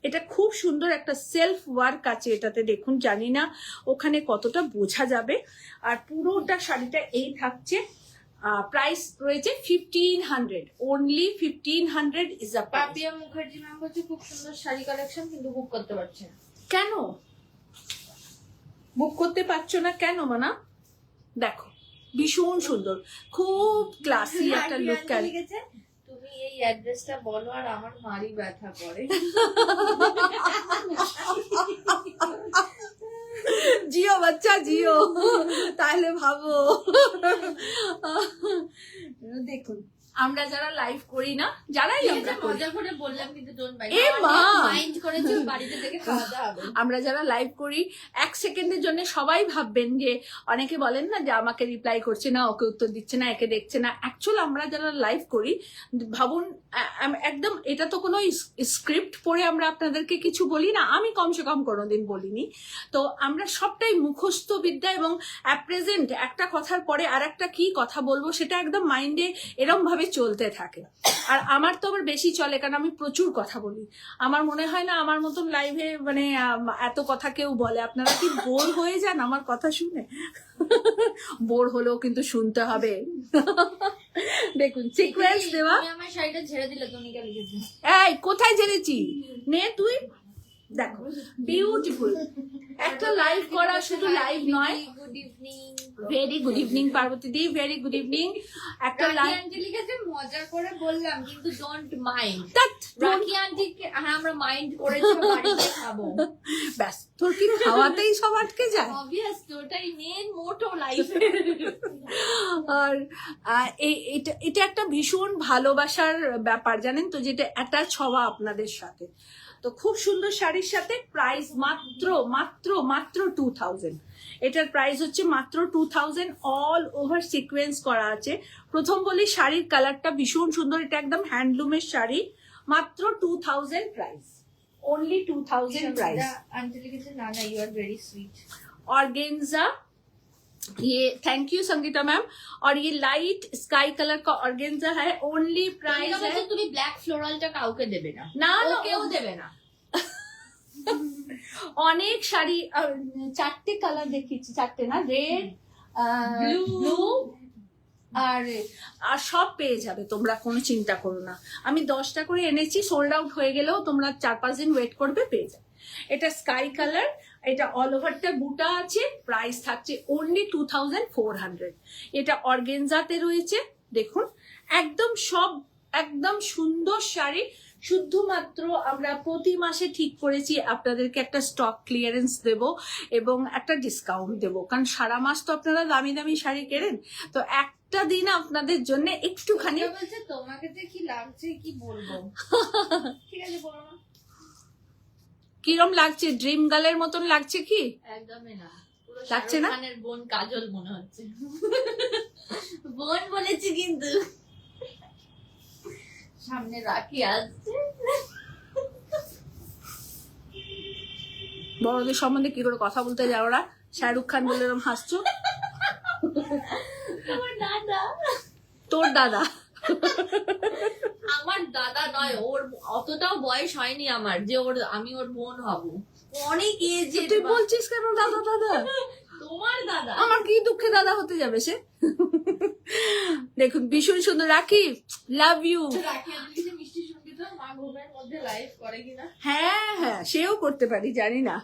এটা খুব সুন্দর একটা সেলফ ওয়ার্ক আছে এটাতে, দেখুন জানি না ওখানে কতটা বোঝা যাবে। আর পুরোটা শাড়িটা এই থাকছে, প্রাইস রয়েছে 1500, only 1500 is a price. Papiya Mukherjee ma'am বলছে খুব সুন্দর শাড়ি কালেকশন, কিন্তু বুক করতে পারছে না। কেন বুক করতে পারছো না কেন মানা? দেখো ভীষণ সুন্দর, খুব ক্লাসি একটা লুক। লিখেছে তুমি এই অ্যাড্রেসটা বলো আর আমার মারি ব্যথা করে। জিও বাচ্চা জিও, তাহলে ভাবো। দেখুন আমরা যারা লাইভ করি না, যারাই আমরা করি, মজা করে বললাম কিন্তু ডোন্ট এ মা! মাইন্ড করেছো, বাড়িতে থেকে খাওয়া হবে। আমরা যারা লাইভ করি 1 সেকেন্ডের জন্য সবাই ভাববেন যে, অনেকে বলেন না যে আমাকে রিপ্লাই করছে না, ওকে উত্তর দিচ্ছে না, একে দেখছে না। অ্যাকচুয়ালি আমরা যারা লাইভ করি ভাবুন, একদম এটা তো কোনো স্ক্রিপ্ট পড়ে আমরা আপনাদেরকে কিছু বলি না, আমি কমসে কম কোনোদিন বলিনি। তো আমরা সবটাই মুখস্থ বিদ্যা এবং প্রেজেন্ট, একটা কথার পরে আর একটা কি কথা বলবো সেটা একদম মাইন্ডে এরম ভাবে চলতে থাকে। আর আমার তো আবার বেশি চলে, কারণ আমি প্রচুর কথা বলি। আমার মনে হয় না আমার মতন লাইভে মানে এত কথা কেউ বলে। আপনারা কি বোর হয়ে যান আমার কথা শুনে? বোর হলেও কিন্তু শুনতে হবে। দেখুন সিকোয়েন্স দেওয়া। তুমি আমার শাড়িটা ছেড়ে দিলে, তনিকা লিখেছে। এই কোথায় ঝেড়েছি? নে তুই দেখো, বিউটিফুল একটা লাইভ করা, শুধু লাইভ নয়। Good evening. Very good evening Parvati দি, ভেরি গুড ইভিনিং। একটা লাইভ আন্টি লিখেছে মজা করে বললাম কিন্তু ডোন্ট মাইন্ড। ধ্যাৎ, রাখি আন্টিকে হ্যাঁ আমরা মাইন্ড করেছি, বাড়িতে খাবো। ব্যাস, তোর কি খাওয়াতেই সব আটকে যায়? অবভিয়াস, ওটাই মেন মোটো লাইফে। আর এটা একটা ভীষণ ভালোবাসার ব্যাপার, জানেন তো, যেটা অ্যাটাচ হওয়া আপনাদের সাথে। তো খুব সুন্দর শাড়ির সাথে প্রাইস মাত্র মাত্র মাত্র 2000। এটার প্রাইস হচ্ছে মাত্র 2000। অল ওভার সিকোয়েন্স করা আছে। প্রথম বলি শাড়ির কালারটা ভীষণ সুন্দর, এটা একদম হ্যান্ডলুমের শাড়ি। মাত্র 2000 প্রাইস, ओनली 2000 प्राइस। आंटी लिखेছে না না you are very sweet. Organza, ये थैंक यू संगीता मैम। और ये लाइट स्काई कलर का ऑर्गेन्जा है, ओनली प्राइस है। তুমি ব্ল্যাক ফ্লোরালটা কাউকে দেবে না, না না, কেউ দেবে না। অনেক শাড়ি, 4টে কালার দেখিয়েছি, 4টে না, রেড, ব্লু আর সব পেয়ে যাবে তোমরা, কোনো চিন্তা করো না। আমি 10টা করে এনেছি, সোল্ড আউট হয়ে গেলেও তোমরা 4-5 দিন ওয়েট করবে, পেয়ে যাবে। এটা স্কাই কালার, এটা অল ওভারটা বুটা আছে, প্রাইস থাকছে অনলি 2400। এটা অর্গেনজাতে রয়েছে, দেখুন একদম সব একদম সুন্দর শাড়ি। শুধুমাত্র আমরা প্রতি মাসে ঠিক করেছি আপনাদেরকে একটা স্টক ক্লিয়ারেন্স দেব এবং একটা ডিসকাউন্ট দেব, কারণ সারা মাস তো আপনারা দামি দামি শাড়ি কেনেন। তো একটা দিন আপনাদের জন্য একটুখানি। বলছে তোমাকে যে কি লাগছে কি বলবো। ঠিক আছে বলো না। কিরম লাগছে? ড্রিম গার্লের মতন লাগছে কি? একদমই না, পুরো লাগছে না? শাহরুখ খানের বোন কাজল মনে হচ্ছে। বোন বলেছি কিন্তু সামনে রাখি আসছে। বড়দের সম্বন্ধে কি করে কথা বলতে যাও ওরা? শাহরুখ খান বলে এরকম হাসছো? আমার দাদা। তোর দাদা? আমার দাদা নয়, ওর অতটাও বয়স হয়নি আমার যে আমি ওর বোন হব। অনেক এজ। তুই বলছিস কেন দাদা দাদা? তোমার দাদা। আমার কি দুঃখে দাদা হতে যাবে সে? দেখুন ভীষণ সুন্দর। রাখি, লাভ ইউ। মিষ্টি সঙ্গীত মা ঘুমের মধ্যে লাইভ করে কিনা। হ্যাঁ হ্যাঁ, সেও করতে পারি, জানি না।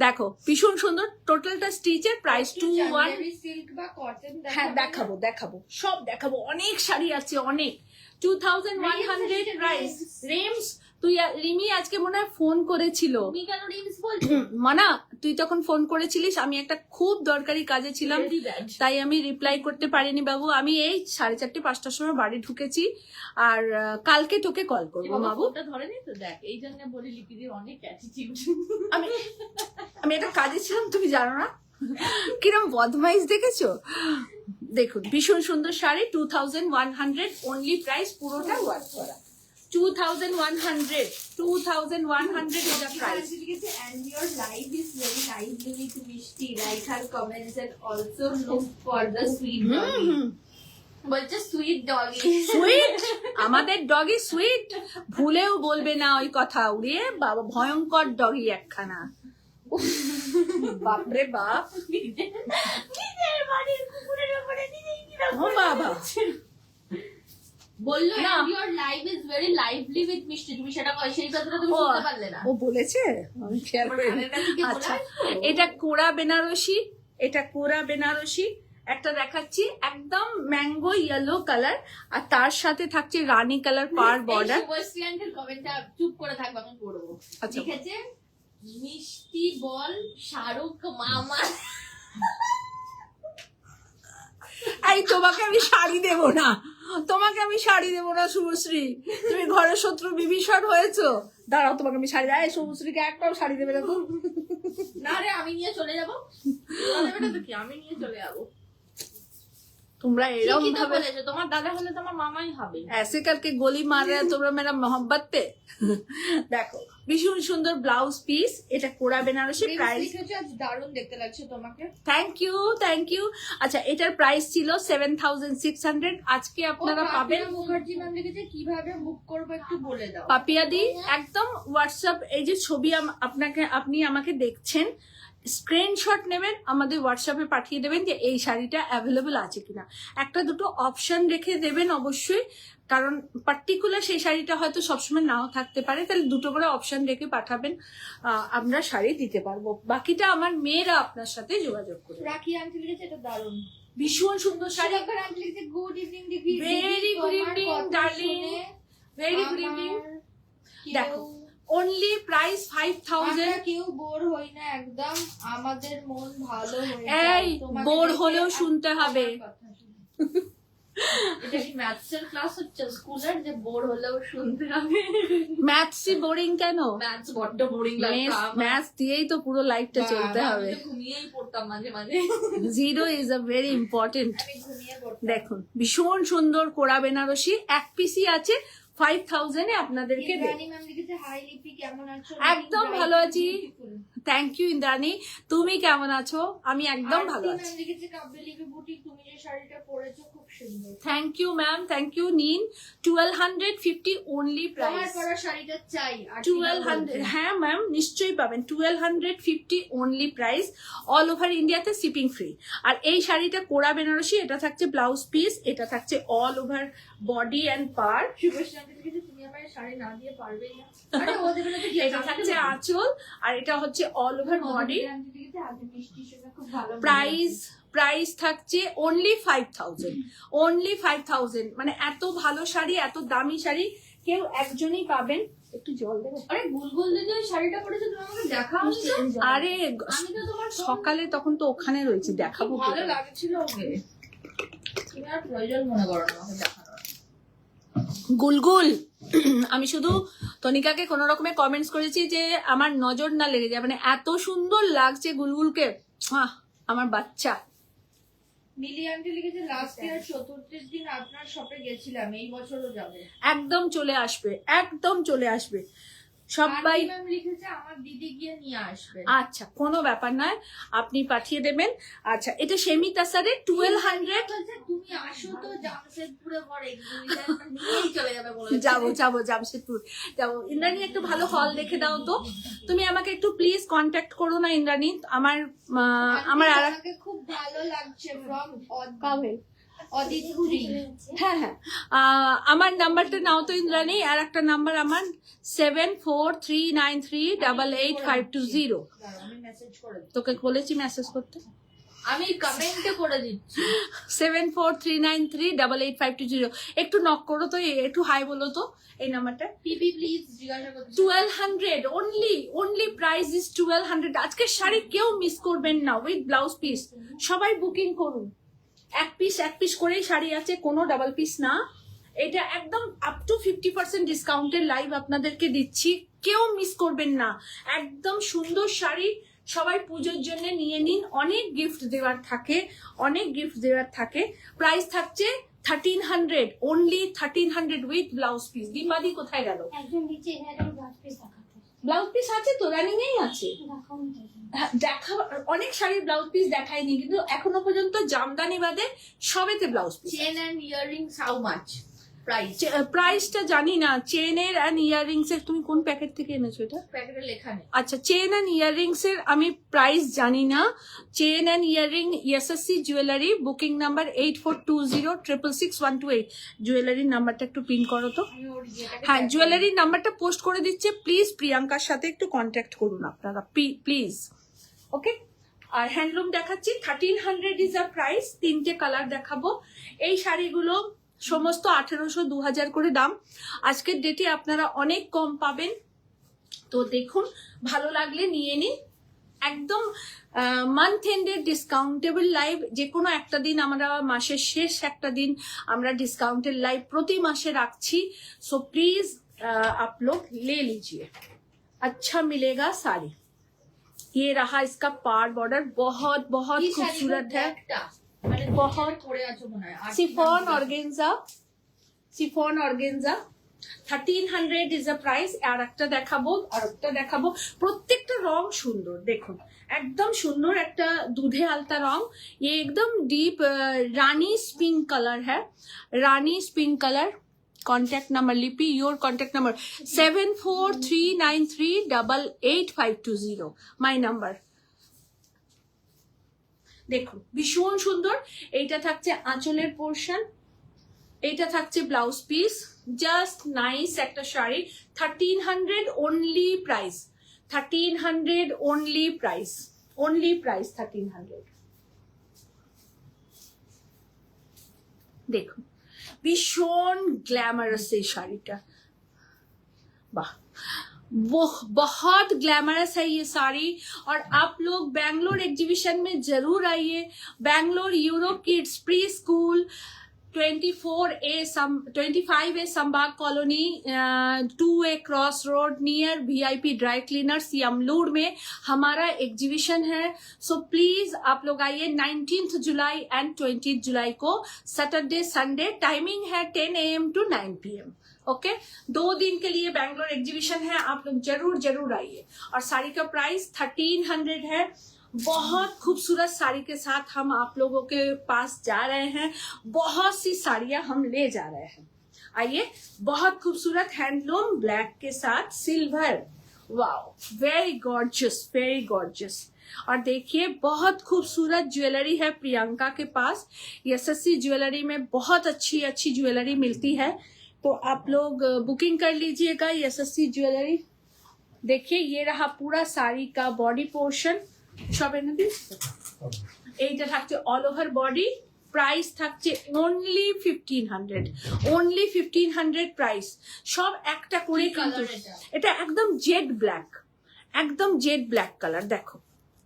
দেখো ভীষণ সুন্দর, টোটালটা স্টিচের প্রাইস 21। সিল্ক বা কটন। হ্যাঁ দেখাবো দেখাবো, সব দেখাবো, অনেক শাড়ি আছে, অনেক। 2100 প্রাইস। রিমস, তুই রিমি আজকে মনে হয় ফোন করেছিল। তুমি কেন রিমস বলছো? মানা তুই তখন ফোন করেছিলিস, আমি একটা খুব দরকারি কাজে ছিলাম, তাই আমি রিপ্লাই করতে পারিনি বাবু। আমি এই 4:30-5টার সময় বাড়ি ঢুকেছি, আর কালকে তোকে কল করবো বাবু। ওটা ধরেনি তো, দেখ এই জন্য বলি লিপিদির অনেক অ্যাটিটিউড। আমি একটা কাজে ছিলাম, তুমি জানো না কিরম বদমাইশ দেখেছো। দেখুন ভীষণ সুন্দর শাড়ি, 2100 অনলি প্রাইস, পুরোটা ওয়ার্ক করা। 2100 is the price. And your life is very nice. You need to Mishti, write her comments and also look for the sweet mommy. বলছে সুইট ডগি। সুইট, আমাদের ডগি সুইট, ভুলেও বলবে না ওই কথা। উড়ে বাবা, ভয়ঙ্কর ডগি একখানা। উফ, বাপরে বাপ, নিজের বাড়ির কুকুরের উপরে নিজেই কিরকম ও বাবা। বললো না। Your life is very lively with মিষ্টি, তুমি সেটা সেই কথাটা তুমি ও, শুনতে পারলে না? ও বলেছে, আমি খেয়াল আমার করিনি। কানের কাছে কি বলে আচ্ছা, আসতো? এটা কোরা বেনারসি, এটা কোরা বেনারসি একটা দেখাচ্ছি, একদম ম্যাঙ্গো ইয়েলো কালার, আর তার সাথে থাকছে রানী কালার পার বর্ডার। শুভশ্রী আন্টির কমেন্টটা চুপ করে থাকবে, আমি পড়বো। আচ্ছা। লিখেছে মিষ্টি বল শাহরুখ মামা। এই তোমাকে আমি শাড়ি দেবো না, তোমাকে আমি শাড়ি দেবো না শুভশ্রী, তুমি ঘরের শত্রু বিভীষণ হয়েছো। দাঁড়াও, তোমাকে আমি শাড়ি দেয়, শুভশ্রীকে একটাও শাড়ি দেবে না তো। না রে, আমি নিয়ে চলে যাবো। দেবে না তো কি, আমি নিয়ে চলে যাবো। তোমরা এরকম ঠিকই তো ভাবে বলেছো, তোমার দাদা হলে তোমার মামাই হবে। ऐसे करके गोली मार रहे हैं তোমরা মেরা मोहब्बत पे। দেখো ভীষণ সুন্দর ব্লাউজ পিস, এটা কোরা বেনারসি, প্রাইস লিখেছে আজ দারুণ দেখতে লাগছে তোমাকে। Thank you. আচ্ছা, এটার প্রাইস ছিল 7600, আজকে আপনারা পাবেন। মুখার্জি ম্যাম লিখেছে কিভাবে বুক করবো একটু বলে দাও। পাপিয়াদি, একদম হোয়াটসঅ্যাপ, এই যে ছবি আপনি আমাকে দেখছেন, স্ক্রিনশট নেবেন, আমাদের হোয়াটসঅ্যাপে পাঠিয়ে দেবেন যে এই শাড়িটা অ্যাভেলেবল আছে কিনা। একটা দুটো অপশন রেখে দেবেন অবশ্যই, কারণ পার্টিকুলার সেই শাড়িটা হয়তো সবসময় নাও থাকতে পারে, তাহলে দুটো করে অপশন রেখে পাঠাবেন, আমরা শাড়ি দিতে পারবো। বাকিটা আমার মেয়েরা আপনার সাথে যোগাযোগ করবে। রাখি আন্টি লিখেছে এটা দারুণ। ভীষণ সুন্দর শাড়ি। শাড়ি আন্টি লিখেছে গুড ইভিনিং দিদি। Very good evening, darling. Very good evening. দেখো, অনলি প্রাইস 5000। আমরা কেউ বোর হই না একদম, আমাদের মন ভালো হয়ে এই, বোর হলেও শুনতে হবে। এটা কি ম্যাথসের ক্লাস হচ্ছে স্কুলের, যে বোর হলেও শুনতে হবে? ম্যাথসই বোরিং কেন? ম্যাথস বড্ড বোরিং লাগতো আমার। ম্যাথস দিয়েই তো পুরো লাইফটা চলতে বাবা, হবে। আমি তো ঘুমিয়েই পড়তাম মাঝে মাঝে। Zero is a very important. আমি ঘুমিয়ে পড়তাম। দেখুন, ভীষণ সুন্দর কোরা বেনারসি, এক পিসি আছে, 5000 এ আপনাদেরকে দেব। রানী ম্যাম লিখেছে হাই লিপি কেমন আছো? একদম ভালো আছি। থ্যাংক ইউ ইন্দ্রাণী, তুমি কেমন আছো? আমি একদম ভালো আছি। ম্যাম লিখেছে কাব্য লিপি বুটিক, তুমি যে শাড়িটা পরেছো খুব সুন্দর। Thank you ma'am, thank you. নিন, 1250 অনলি তোমার প্রাইস। পরা শাড়িটা চাই। আর 1200, হ্যাঁ ম্যাম নিশ্চয়ই পাবেন। 1250 অনলি প্রাইস, অল ওভার ইন্ডিয়াতে শিপিং ফ্রি। আর এই শাড়িটা কোরা বেনারসি, এটা থাকছে ব্লাউজ পিস, এটা থাকছে all over body and per. Subhashree aunty লিখেছে তুমি আমায় শাড়ি না দিয়ে পারবেই না। আরে ও দেবে না তো কি এটা থাকছে আঁচল, আর এটা হচ্ছে অল ওভার বডি। আন্টি লিখেছে আজ মিষ্টি শুনে খুব ভালো। প্রাইস থাকছে অনলি 5000, অনলি 5000। মানে এত ভালো শাড়ি, এত দামি শাড়ি কেউ একজনই পাবেন। একটু জল দেবো? আরে গুলগুল দিদি ওই শাড়িটা পরেছে, তুমি আমাকে দেখাও নি তো? আরে আমি তো তোমার সকালে তখন তো ওখানে রয়েছি, দেখাবো কি ভালো করে? লাগছিল ওকে, তুমি আর প্রয়োজন মনে করো না আমাকে দেখানোর। গুলগুল, আমি শুধু তনিকাকে কোন রকমের কমেন্টস করেছি যে আমার নজর না লেগে যায়, মানে এত সুন্দর লাগছে গুলগুলকে। আমার বাচ্চা। মিলি আন্টি লিখেছে লাস্ট ইয়ার চতুর্থীর দিন আপনার শপে গেছিলাম, এই বছরও যাবে। একদম চলে আসবে, একদম চলে আসবে সবাই। ম্যাম লিখেছে আমার দিদি গিয়ে নিয়ে আসবে। আচ্ছা, কোনো ব্যাপার নয়, আপনি পাঠিয়ে দেবেন। আচ্ছা, এটা সেমি তাসারে 1200। বলছে তুমি আসো তো জামশেদপুরে পরে নিয়েই চলে যাবে বলে। যাবো জামশেদপুর যাবো। ইন্দ্রাণী, একটু ভালো হল দেখে দাও তো। তুমি আমাকে একটু প্লিজ কন্ট্যাক্ট করো না ইন্দ্রাণী, আমার আর আমাকে খুব ভালো লাগছে ফ্রম কাবে। অদিতপুরি। হ্যাঁ, আমার নাম্বারটা নাও তো ইন্দ্রাণী, আর একটা নাম্বার আমার 7439388520। আমি মেসেজ করে দিচ্ছি, তোকে বলেছি মেসেজ করতে। আমি কমেন্টে করে দিচ্ছি। 7439388520। একটু নক করো তো, একটু হাই বলো তো এই নাম্বারটা। পিপি প্লিজ জিজ্ঞাসা করতে। 1200 অনলি প্রাইস ইজ 1200। আজকের শাড়ি কেউ মিস করবেন না, উইথ ব্লাউজ পিস। সবাই বুকিং করুন, এক পিস করেই শাড়ি আছে, কোনো ডাবল পিস না। এটা একদম আপ টু 50% ডিসকাউন্টের লাইভ আপনাদেরকে দিচ্ছি, কেউ মিস করবেন না। একদম সুন্দর শাড়ি, সবাই পুজোর জন্য নিয়ে নিন। অনেক গিফট দেওয়ার থাকে। প্রাইস থাকছে 1300, অনলি 1300 উইথ ব্লাউজ পিস। ডিম্বাদি কোথায় গেল? একজন নিচে এখানে ব্লাউজ পিস দেখাতে। ব্লাউজ পিস আছে তো, রানিং এই আছে। দেখাও তো। হ্যাঁ, দেখা অনেক শাড়ির ব্লাউজ পিস দেখায়নি, কিন্তু এখনো পর্যন্ত জামদানি বাদে সবেতে blouse piece. Chain and earrings how much price? প্রাইসটা জানি না। চেনের অ্যান্ড ইয়াররিংস এর তুমি কোন প্যাকেট থেকে এনেছো এটা? প্যাকেটে লেখা নেই। আচ্ছা, চেন অ্যান্ড ইয়াররিংস এর আমি প্রাইস জানি না। Chain and earring SSC jewellery, booking number 8420666128। জুয়েলারির নাম্বারটা একটু পিন করো তো। আমি ওর ইয়েটাকে হ্যাঁ, tag জুয়েলারির নাম্বারটা পোস্ট করে দিচ্ছে, প্লিজ প্রিয়াঙ্কার সাথে একটু কন্ট্যাক্ট করুন আপনারা, প্লিজ। ওকে, আর হ্যান্ডলুম দেখাচ্ছি। 1300 ইজ আ প্রাইস। 3টে কালার দেখাবো। এই শাড়িগুলো সমস্ত 1800 2000 করে দাম। আজকের ডেটে আপনারা অনেক কম পাবেন, তো দেখুন, ভালো লাগলে নিয়ে নিন। একদম মান্থ এন্ডের ডিসকাউন্টেবল লাইভ। যে কোনো একটা দিন, আমরা মাসের শেষ একটা দিন আমরা ডিসকাউंटेड लाइव प्रति मासे राखी। सो प्लीज आप लोग ले लीजिए, अच्छा मिलेगा साड़ी। ये रहा इसका पार बॉर्डर, बहुत बहुत কি खूबसूरत है। একটা মানে बहुत পড়ে আছে মনে হয়। আর কি सिफॉन নাম organza, chiffon organza 1300 is a price. আর একটা দেখাবো। প্রত্যেকটা রং সুন্দর, দেখুন একদম সুন্দর একটা দুধে আলতা রং। ये एकदम डीप रानी स्पिन कलर है, रानी स्पिन कलर। कॉन्टैक्ट नंबर लिपि, your contact number 7439388520 my number. দেখুন ভীষণ সুন্দর। এইটা থাকছে আঁচলের পোর্শন, এইটা থাকছে ব্লাউজ পিস। জাস্ট নাইস একটা sari. 1300 only price, 1300 only price, 1300। দেখুন ভীষণ গ্ল্যামারাস এই শাড়িটা, वाह वो बहुत ग्लैमरस है ये साड़ी। और आप लोग बैंगलोर एग्जीबिशन में जरूर आइए। Bangalore Euro Kids pre school 25A Sambag colony, 2A cross road near VIP dry cleaners Yamlur में हमारा एग्जीबिशन है। सो प्लीज आप लोग आइए 19th जुलाई एंड 20th जुलाई को, सैटरडे संडे। टाइमिंग है 10 AM to 9 PM। ओके, 2 दिन के लिए बैंगलोर एग्जीबिशन है, आप लोग जरूर आइए। और साड़ी का प्राइस 1300 है। बहुत खूबसूरत साड़ी के साथ हम आप लोगों के पास जा रहे हैं। बहुत सी साड़ियां हम ले जा रहे हैं। आइए, बहुत खूबसूरत हैंडलूम ब्लैक के साथ silver. Wow, very gorgeous, very gorgeous. और देखिए बहुत खूबसूरत ज्वेलरी है प्रियंका के पास। एसएससी ज्वेलरी में बहुत अच्छी ज्वेलरी मिलती है, तो आप लोग बुकिंग कर लीजिएगा एसएससी ज्वेलरी। देखिए ये रहा पूरा साड़ी का बॉडी पोर्शन। সব এনে দিস। এইটা থাকছে অল ওভার বডি। প্রাইস থাকছে অনলি 1500, অনলি 1500 প্রাইস। সব একটা করে কিন্তু এটা একদম জেড ব্ল্যাক, একদম জেড ব্ল্যাক কালার। দেখো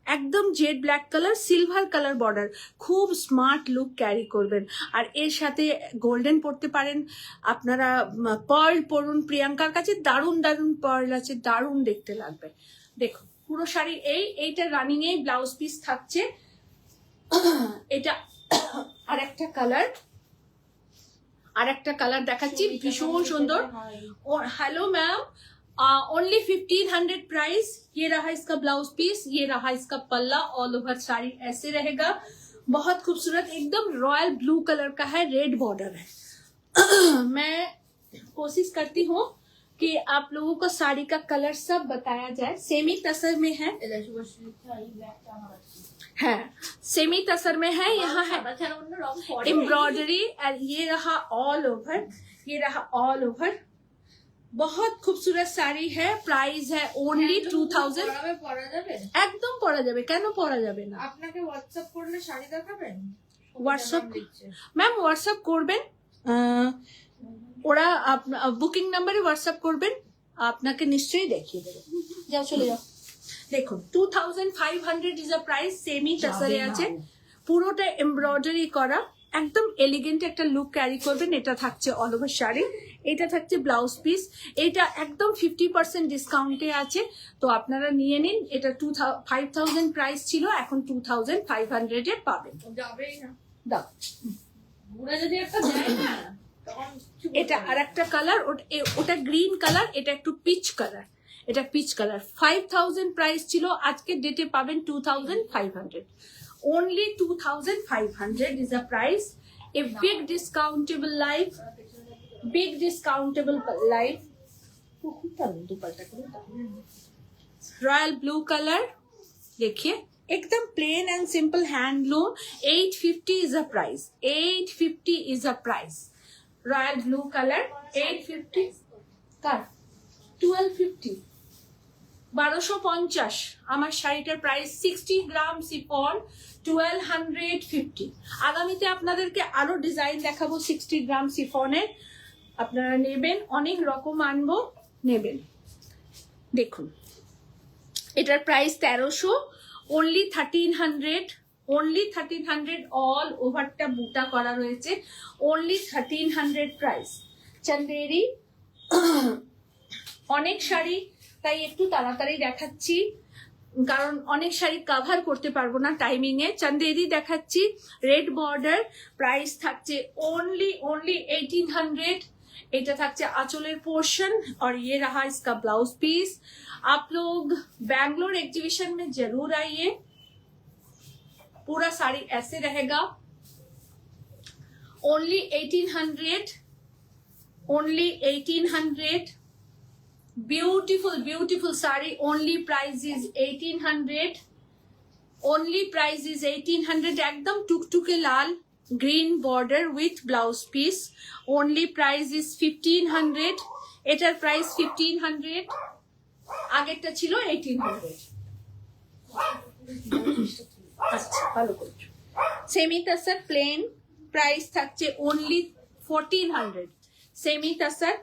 একদম jet black colour, silver colour border. খুব স্মার্ট লুক ক্যারি করবেন। আর এর সাথে গোল্ডেন পরতে পারেন আপনারা, পার্ল পরুন। প্রিয়াঙ্কার কাছে দারুণ পার্ল আছে, দারুণ দেখতে লাগবে। দেখো পুরো শাড়ি এইটা রানিং এই ব্লাউজ পিস থাকছে। এটা আরেকটা কালার দেখাচ্ছি, ভীষণ সুন্দর। Hello ma'am, only 1500 price. ये रहा इसका ब्लाउज पीस, ये रहा इसका पल्ला। ऑल ओवर साड़ी ऐसे रहेगा, बहुत खूबसूरत, एकदम रॉयल ब्लू कलर का है, रेड बॉर्डर है। मैं कोशिश करती हूँ कि आप लोगों को साड़ी का कलर सब बताया जाए। सेमी तसर में है, सेमी तसर में है। यहाँ है एम्ब्रॉयडरी। और ये रहा ऑल ओवर, ये रहा ऑल ओवर। बहुत खूबसूरत साड़ी है। प्राइस है ओनली 2000। একদম পরা যাবে, কেন পরা যাবে না? আপনাকে হোয়াটসঅ্যাপ করলে শাড়ি দেখাবেন? হোয়াটসঅ্যাপ ম্যাম, হোয়াটসঅ্যাপ করবেন, ওরা বুকিং নাম্বারে হোয়াটসঅ্যাপ করবেন, আপনাকে নিশ্চয়ই দেখিয়ে দেবে। যাও চলে যাও। দেখুন 2500 ইজ আ প্রাইস। সেমি টাসারে আছে, পুরোটা এমব্রয়ডারি করা, একদম এলিগেন্ট একটা লুক ক্যারি করবেন। এটা থাকছে অল ওভার শাড়ি, এটা থাকছে ব্লাউজ পিস। এটা একদম 50% ডিসকাউন্টে আছে, তো আপনারা নিয়ে নিন। এটা 5000 প্রাইস ছিল, এখন 2500 এ পাবেন। যাবেই না, দাও। ঘুরে যদি একটা দেয় না তখন এটা আর একটা কালার, ওটা গ্রিন কালার, এটা একটু পিচ কালার। এটা পিচ কালার। 5000 প্রাইস ছিল, আজকে ডেটে পাবেন 2500, only 2500 is the price. A big discountable life, big discountable life. Royal blue colour देखिए, एकदम plain and simple handloom. 850 is a price, 850 is a price. Royal blue colour 850 का 1250, 1250। আমার শাড়িটার প্রাইস 60 গ্রাম শিফন 1250। আগামীতে আপনাদেরকে আরো ডিজাইন দেখাবো 60 গ্রাম শিফনের, আপনারা নেবেন, অনেক রকম আনবো, নেবেন। দেখুন এটার প্রাইস 1300, only 1300, only 1300, অল ওভারটা বুটা করা রয়েছে, only 1300 প্রাইস। চন্দেরি অনেক শাড়ি, তাই একটু তাড়াতাড়ি দেখাচ্ছি, কারণ অনেক শাড়ি কভার করতে পারবো না টাইমিং এ। চন্দেরি দেখাচ্ছি, রেড বর্ডার, প্রাইস থাকছে only 1800। এটা থাকছে आंचलेर पोर्शन और ये रहा इसका ब्लाउज पीस। आप लोग बैंगलोर एग्जीबिशन में जरूर आइए, पूरा साड़ी ऐसे रहेगा, only 1800, only 1800। beautiful sari, only price is 1800, only price is 1800। एकदम टुकटुके लाल green border with blouse piece, only price is 1500। এটার প্রাইস 1500, আগেরটা ছিল 1800। আচ্ছা ভালো করছো। সেমি তাসার প্লেন, প্রাইস থাকছে only 1400। सेमी तसर,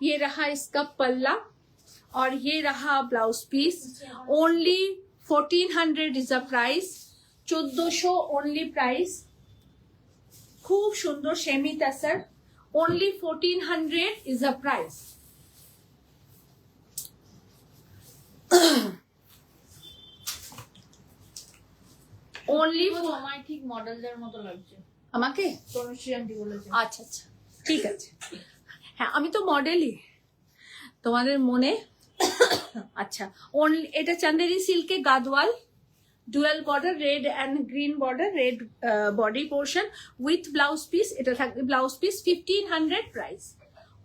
ये रहा इसका पल्ला और ये रहा blouse piece, only 1400 is a price, 1400 only price. खूब सुंदर semi tussar, only 1400 is a price. Only আমার ঠিক মডেলদের মতো লাগছে, আমাকে তনুশ্রী আন্টি বলেছে। আচ্ছা আচ্ছা ঠিক আছে, হ্যাঁ আমি তো মডেলই তোমাদের মনে। আচ্ছা ওনলি, এটা চান্দেরি সিল্কে Gadwal, dual border, red and green border, red body portion with blouse piece. এটা থাকবে blouse piece 1500 price,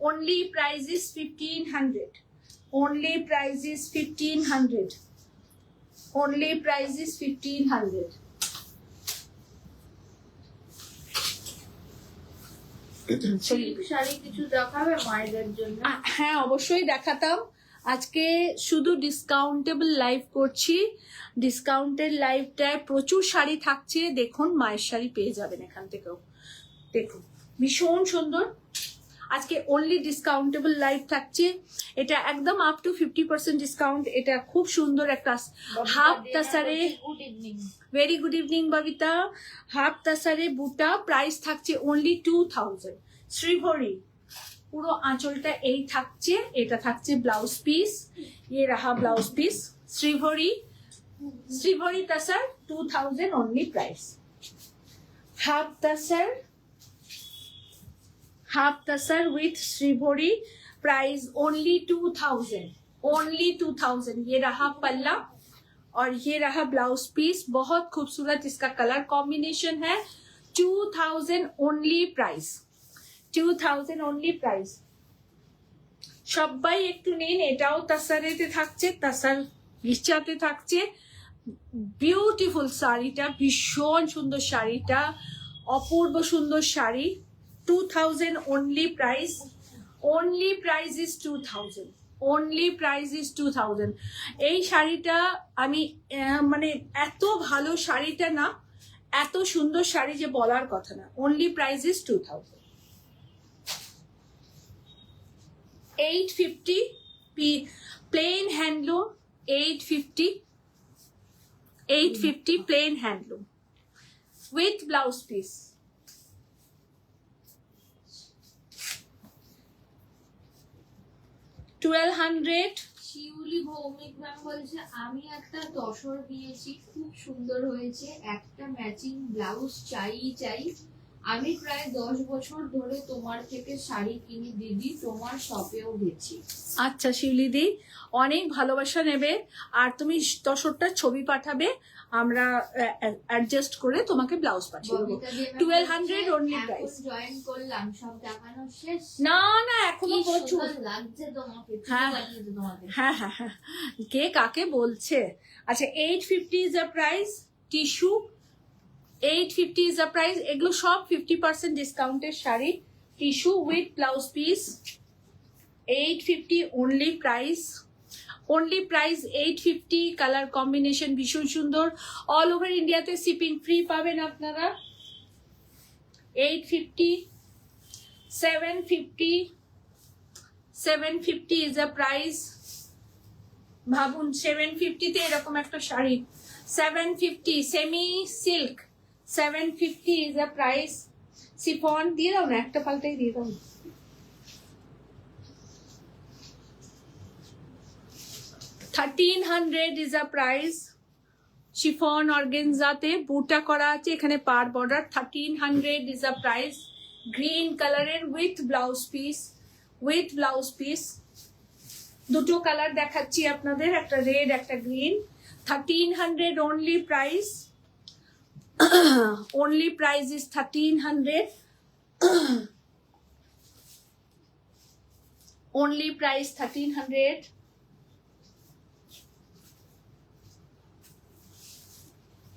only price is 1500, only price is 1500, only price is 1500। Silk sari কিছু দেখাবে মায়েদের জন্য? হ্যাঁ অবশ্যই দেখাতাম, আজকে শুধু ডিসকাউন্টেবল লাইভ করছি। ডিসকাউন্টের লাইভটায় প্রচুর শাড়ি থাকছে, দেখুন মায়ের শাড়ি পেয়ে যাবেন এখান থেকেও, দেখুন ভীষণ সুন্দর। আজকে অনলি ডিসকাউন্টেবল লাইভ থাকছে, এটা একদম আপ টু 50% ডিসকাউন্ট। এটা খুব সুন্দর একটা হাফ তাসারে, good evening, very good evening Babita. Half তাসারে বুটা, প্রাইস থাকছে অনলি 2000। শ্রীভরি পুরো আঁচলটা এই থাকছে, এটা থাকছে ব্লাউজ পিস, ये रहा ব্লাউজ পিস। শ্রীভরি, শ্রীভরি tussar 2000 only price. Half tussar, half tussar with श्रीभरी, प्राइस ओनली 2000, ओनली 2000। ये रहा पल्ला और ये रहा ब्लाउज पीस, बहुत खूबसूरत इसका कलर कॉम्बिनेशन है। 2000 ओनली प्राइस, 2000 ओनली प्राइस। সবাই একটু নিন, এটাও তাসারেতে থাকছে, তাসার নিচাতে থাকছে। বিউটিফুল শাড়িটা, ভীষণ সুন্দর শাড়িটা, অপূর্ব সুন্দর sari. 2000 only price, only price is 2000, only price is 2000। এই শাড়িটা আমি মানে এত ভালো শাড়িটা না, এত সুন্দর শাড়ি যে বলার কথা না। only price is 2000। 850 plain handloom, 850, 850 plain handloom with blouse piece। Shiuli Bhowmik ma'am বলছে আমি একটা তসর দিয়েছি, খুব সুন্দর হয়েছে, একটা ম্যাচিং ব্লাউজ চাই। আমি প্রায় 10 বছর ধরে তোমার থেকে শাড়ি কিনি দিদি, তোমার শপেও গেছি। আচ্ছা শিউলিদি, অনেক ভালোবাসা নেবে, আর তুমি 10টা ছবি পাঠাবে, আমরা অ্যাডজাস্ট করে তোমাকে ব্লাউজ পাঠিয়ে দেবো। ববিতা দি ম্যাম 1200 বলছে, only এখন price। জয়েন করলাম, সব দেখানো শেষ? না না, এখনো কি প্রচুর। সুন্দর লাগছে তোমাকে, হ্যাঁ। পাঠিয়েছে তোমাকে। হ্যাঁ হ্যাঁ হ্যাঁ, কে কাকে বলছে। আচ্ছা 850 is a price, tissue 850 is a price, এগুলো সব 50% ডিসকাউন্টের sari, tissue with blouse piece, 850 only price, only price 850, colour combination ভীষণ সুন্দর, অল ওভার ইন্ডিয়াতে শিপিং ফ্রি পাবেন আপনারা। 850, 750, 750 ইজ আ প্রাইস। ভাবুন 750 তে এরকম একটা sari, 750 semi silk, 750 is a price. Chiffon দিয়ে দাও না, একটা পাল্টাই দিয়ে দাও না। 1300 ইজ আ প্রাইস, শিফন অর্গেনজাতে বুটা করা আছে, এখানে পার border, 1300 is a price, green কালারের with blouse piece, with blouse piece, দুটো কালার দেখাচ্ছি আপনাদের, একটা রেড একটা green, 1300 only price, only price is 1300, only price 1300।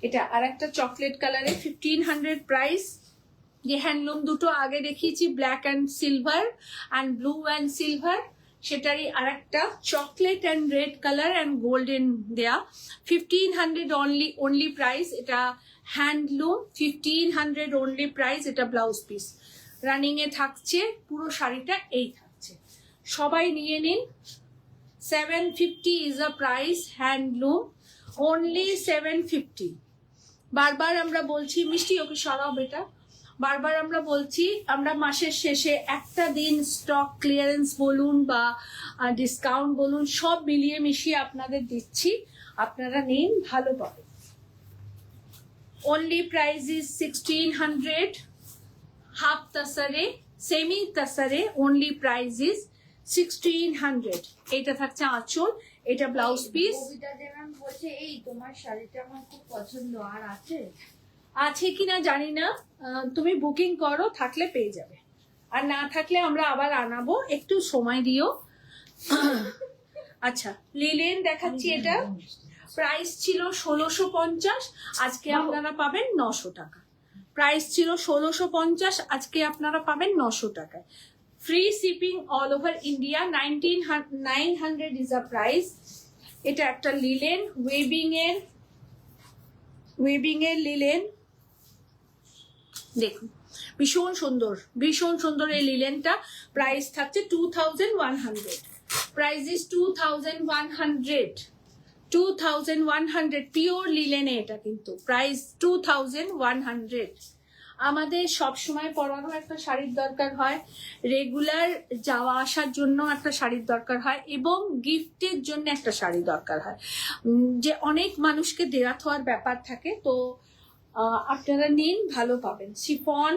এটা আর একটা চকলেট কালারে 1500 প্রাইস। যে হ্যান্ডলুম দুটো আগে দেখিয়েছি, black and silver and blue and silver, সেটারই আর একটা chocolate and red colour and golden দেয়া, 1500 অনলি, অনলি প্রাইস। এটা হ্যান্ডলুম, 1500 অনলি প্রাইস। এটা ব্লাউজ পিস রানিং এ থাকছে, পুরো শাড়িটা এই থাকছে, সবাই নিয়ে নিন। 750 is a price, handloom only 750। বারবার আমরা বলছি, মিষ্টি ওকে সরাও বেটা, বারবার আমরা বলছি, আমরা মাসের শেষে একটা দিন স্টক ক্লিয়ারেন্স বলুন বা ডিসকাউন্ট বলুন, সব মিলিয়ে মিশিয়ে আপনাদের দিচ্ছি, আপনারা নিন, ভালো পাবেন। only price is 1600, half tasare, semi tasare, only price is 1600। এটা থাকছে আঁচল, এটা ব্লাউজ পিস। ববিতা দি ম্যাম বলছে, এই তোমার শাড়িটা আমার খুব পছন্দ, আর আছে? আছে কিনা জানি না, তুমি বুকিং করো, থাকলে পেয়ে যাবে, আর না থাকলে আমরা আবার আনাবো, একটু সময় দিও। আচ্ছা লিলেন দেখাচ্ছি, এটা প্রাইস ছিল 1650, আজকে আপনারা পাবেন 900 টাকা। প্রাইস ছিল 1650, আজকে আপনারা পাবেন 900 টাকায়, free shipping all over India. 900 is a price. এটা একটা লিলেন, ওয়েবিং এর লিলেন, দেখুন ভীষণ সুন্দর, ভীষণ সুন্দর এই লিলেনটা। প্রাইস থাকছে 2100, প্রাইস ইজ 2100, 2100 পিওর লিলেনে এটা, কিন্তু প্রাইস 2100। আমাদের সব সময় পরানো একটা শাড়ির দরকার হয়, রেগুলার যাওয়া আসার জন্য একটা শাড়ির দরকার হয়, এবং গিফটের জন্য একটা শাড়ি দরকার হয়, যে অনেক মানুষকে দেওয়া থোয়ার ব্যাপার থাকে, তো আপনারা নিন, ভালো পাবেন। শিফন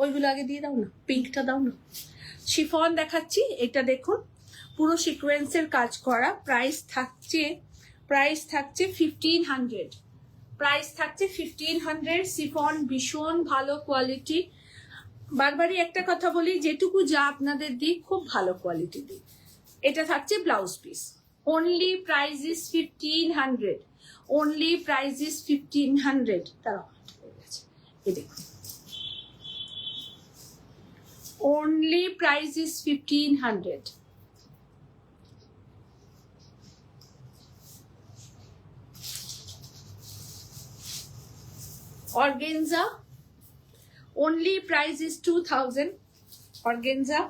ওইগুলো আগে দিয়ে দাও না, পিঙ্কটা দাও না। শিফন দেখাচ্ছি, এটা দেখুন পুরো সিকোয়েন্সের কাজ করা, প্রাইস থাকছে 1500, প্রাইস থাকছে 1500। শিফন ভীষণ ভালো কোয়ালিটি, বারবারই একটা কথা বলি, যেটুকু যা আপনাদের দিই খুব ভালো কোয়ালিটি দিই। এটা থাকছে blouse piece, only price is 1500, only price is 1500। দাঁড়াও, এই দেখুন, only price is 1500। organza, only price is 2000, organza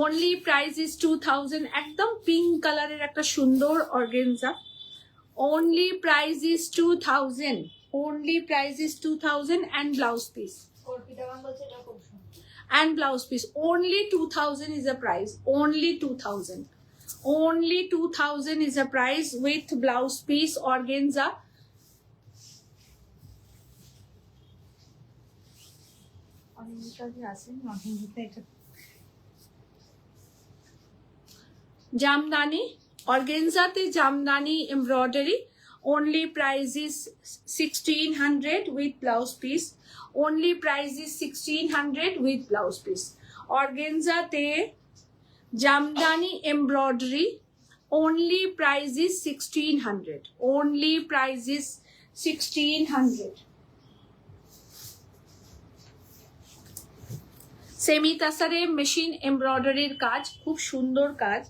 only price is 2000, একদম পিঙ্ক কালারের একটা সুন্দর organza, only price is 2000, only price is 2000 and blouse piece, Arpita ma'am বলছে এটা খুব সুন্দর, and blouse piece only 2000 is the price, only 2000, only 2000 is the price with blouse piece organza। Jamdani অর্গেনজাতে jamdani embroidery only price is 1600 with blouse piece. Only price is 1600 with blouse piece. Organzate jamdani embroidery only price is 1600. Only price is 1600. Semi তাসারে machine এমব্রয়ডারির কাজ, খুব সুন্দর কাজ।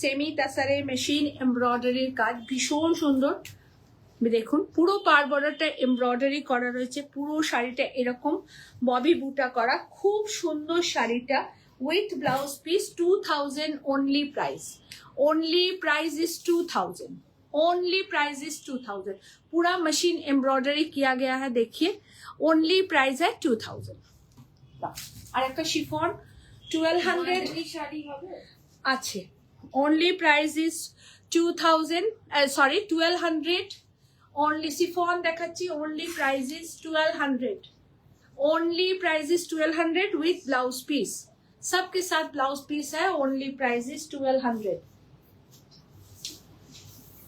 Semi তাসারে machine এমব্রয়ডারির কাজ ভীষণ সুন্দর। দেখুন পুরো পার বর্ডারটা এমব্রয়ডারি করা রয়েছে, পুরো শাড়িটা এরকম ববি বুটা করা, খুব সুন্দর শাড়িটা with blouse piece. 2000 only price. Only price is 2000. Only price is 2000. पूरा मशीन एम्ब्रॉयडरी किया गया है, देखिए। ओनली प्राइस है 2000। আর একটা শিফন 1200 শাড়ি হবে আছে। only price is 2000, sorry 1200. only chiffon দেখাচ্ছি, only price is 1200. only price is 1200 with blouse piece, सबके साथ ब्लाउज पीस है। only price is 1200.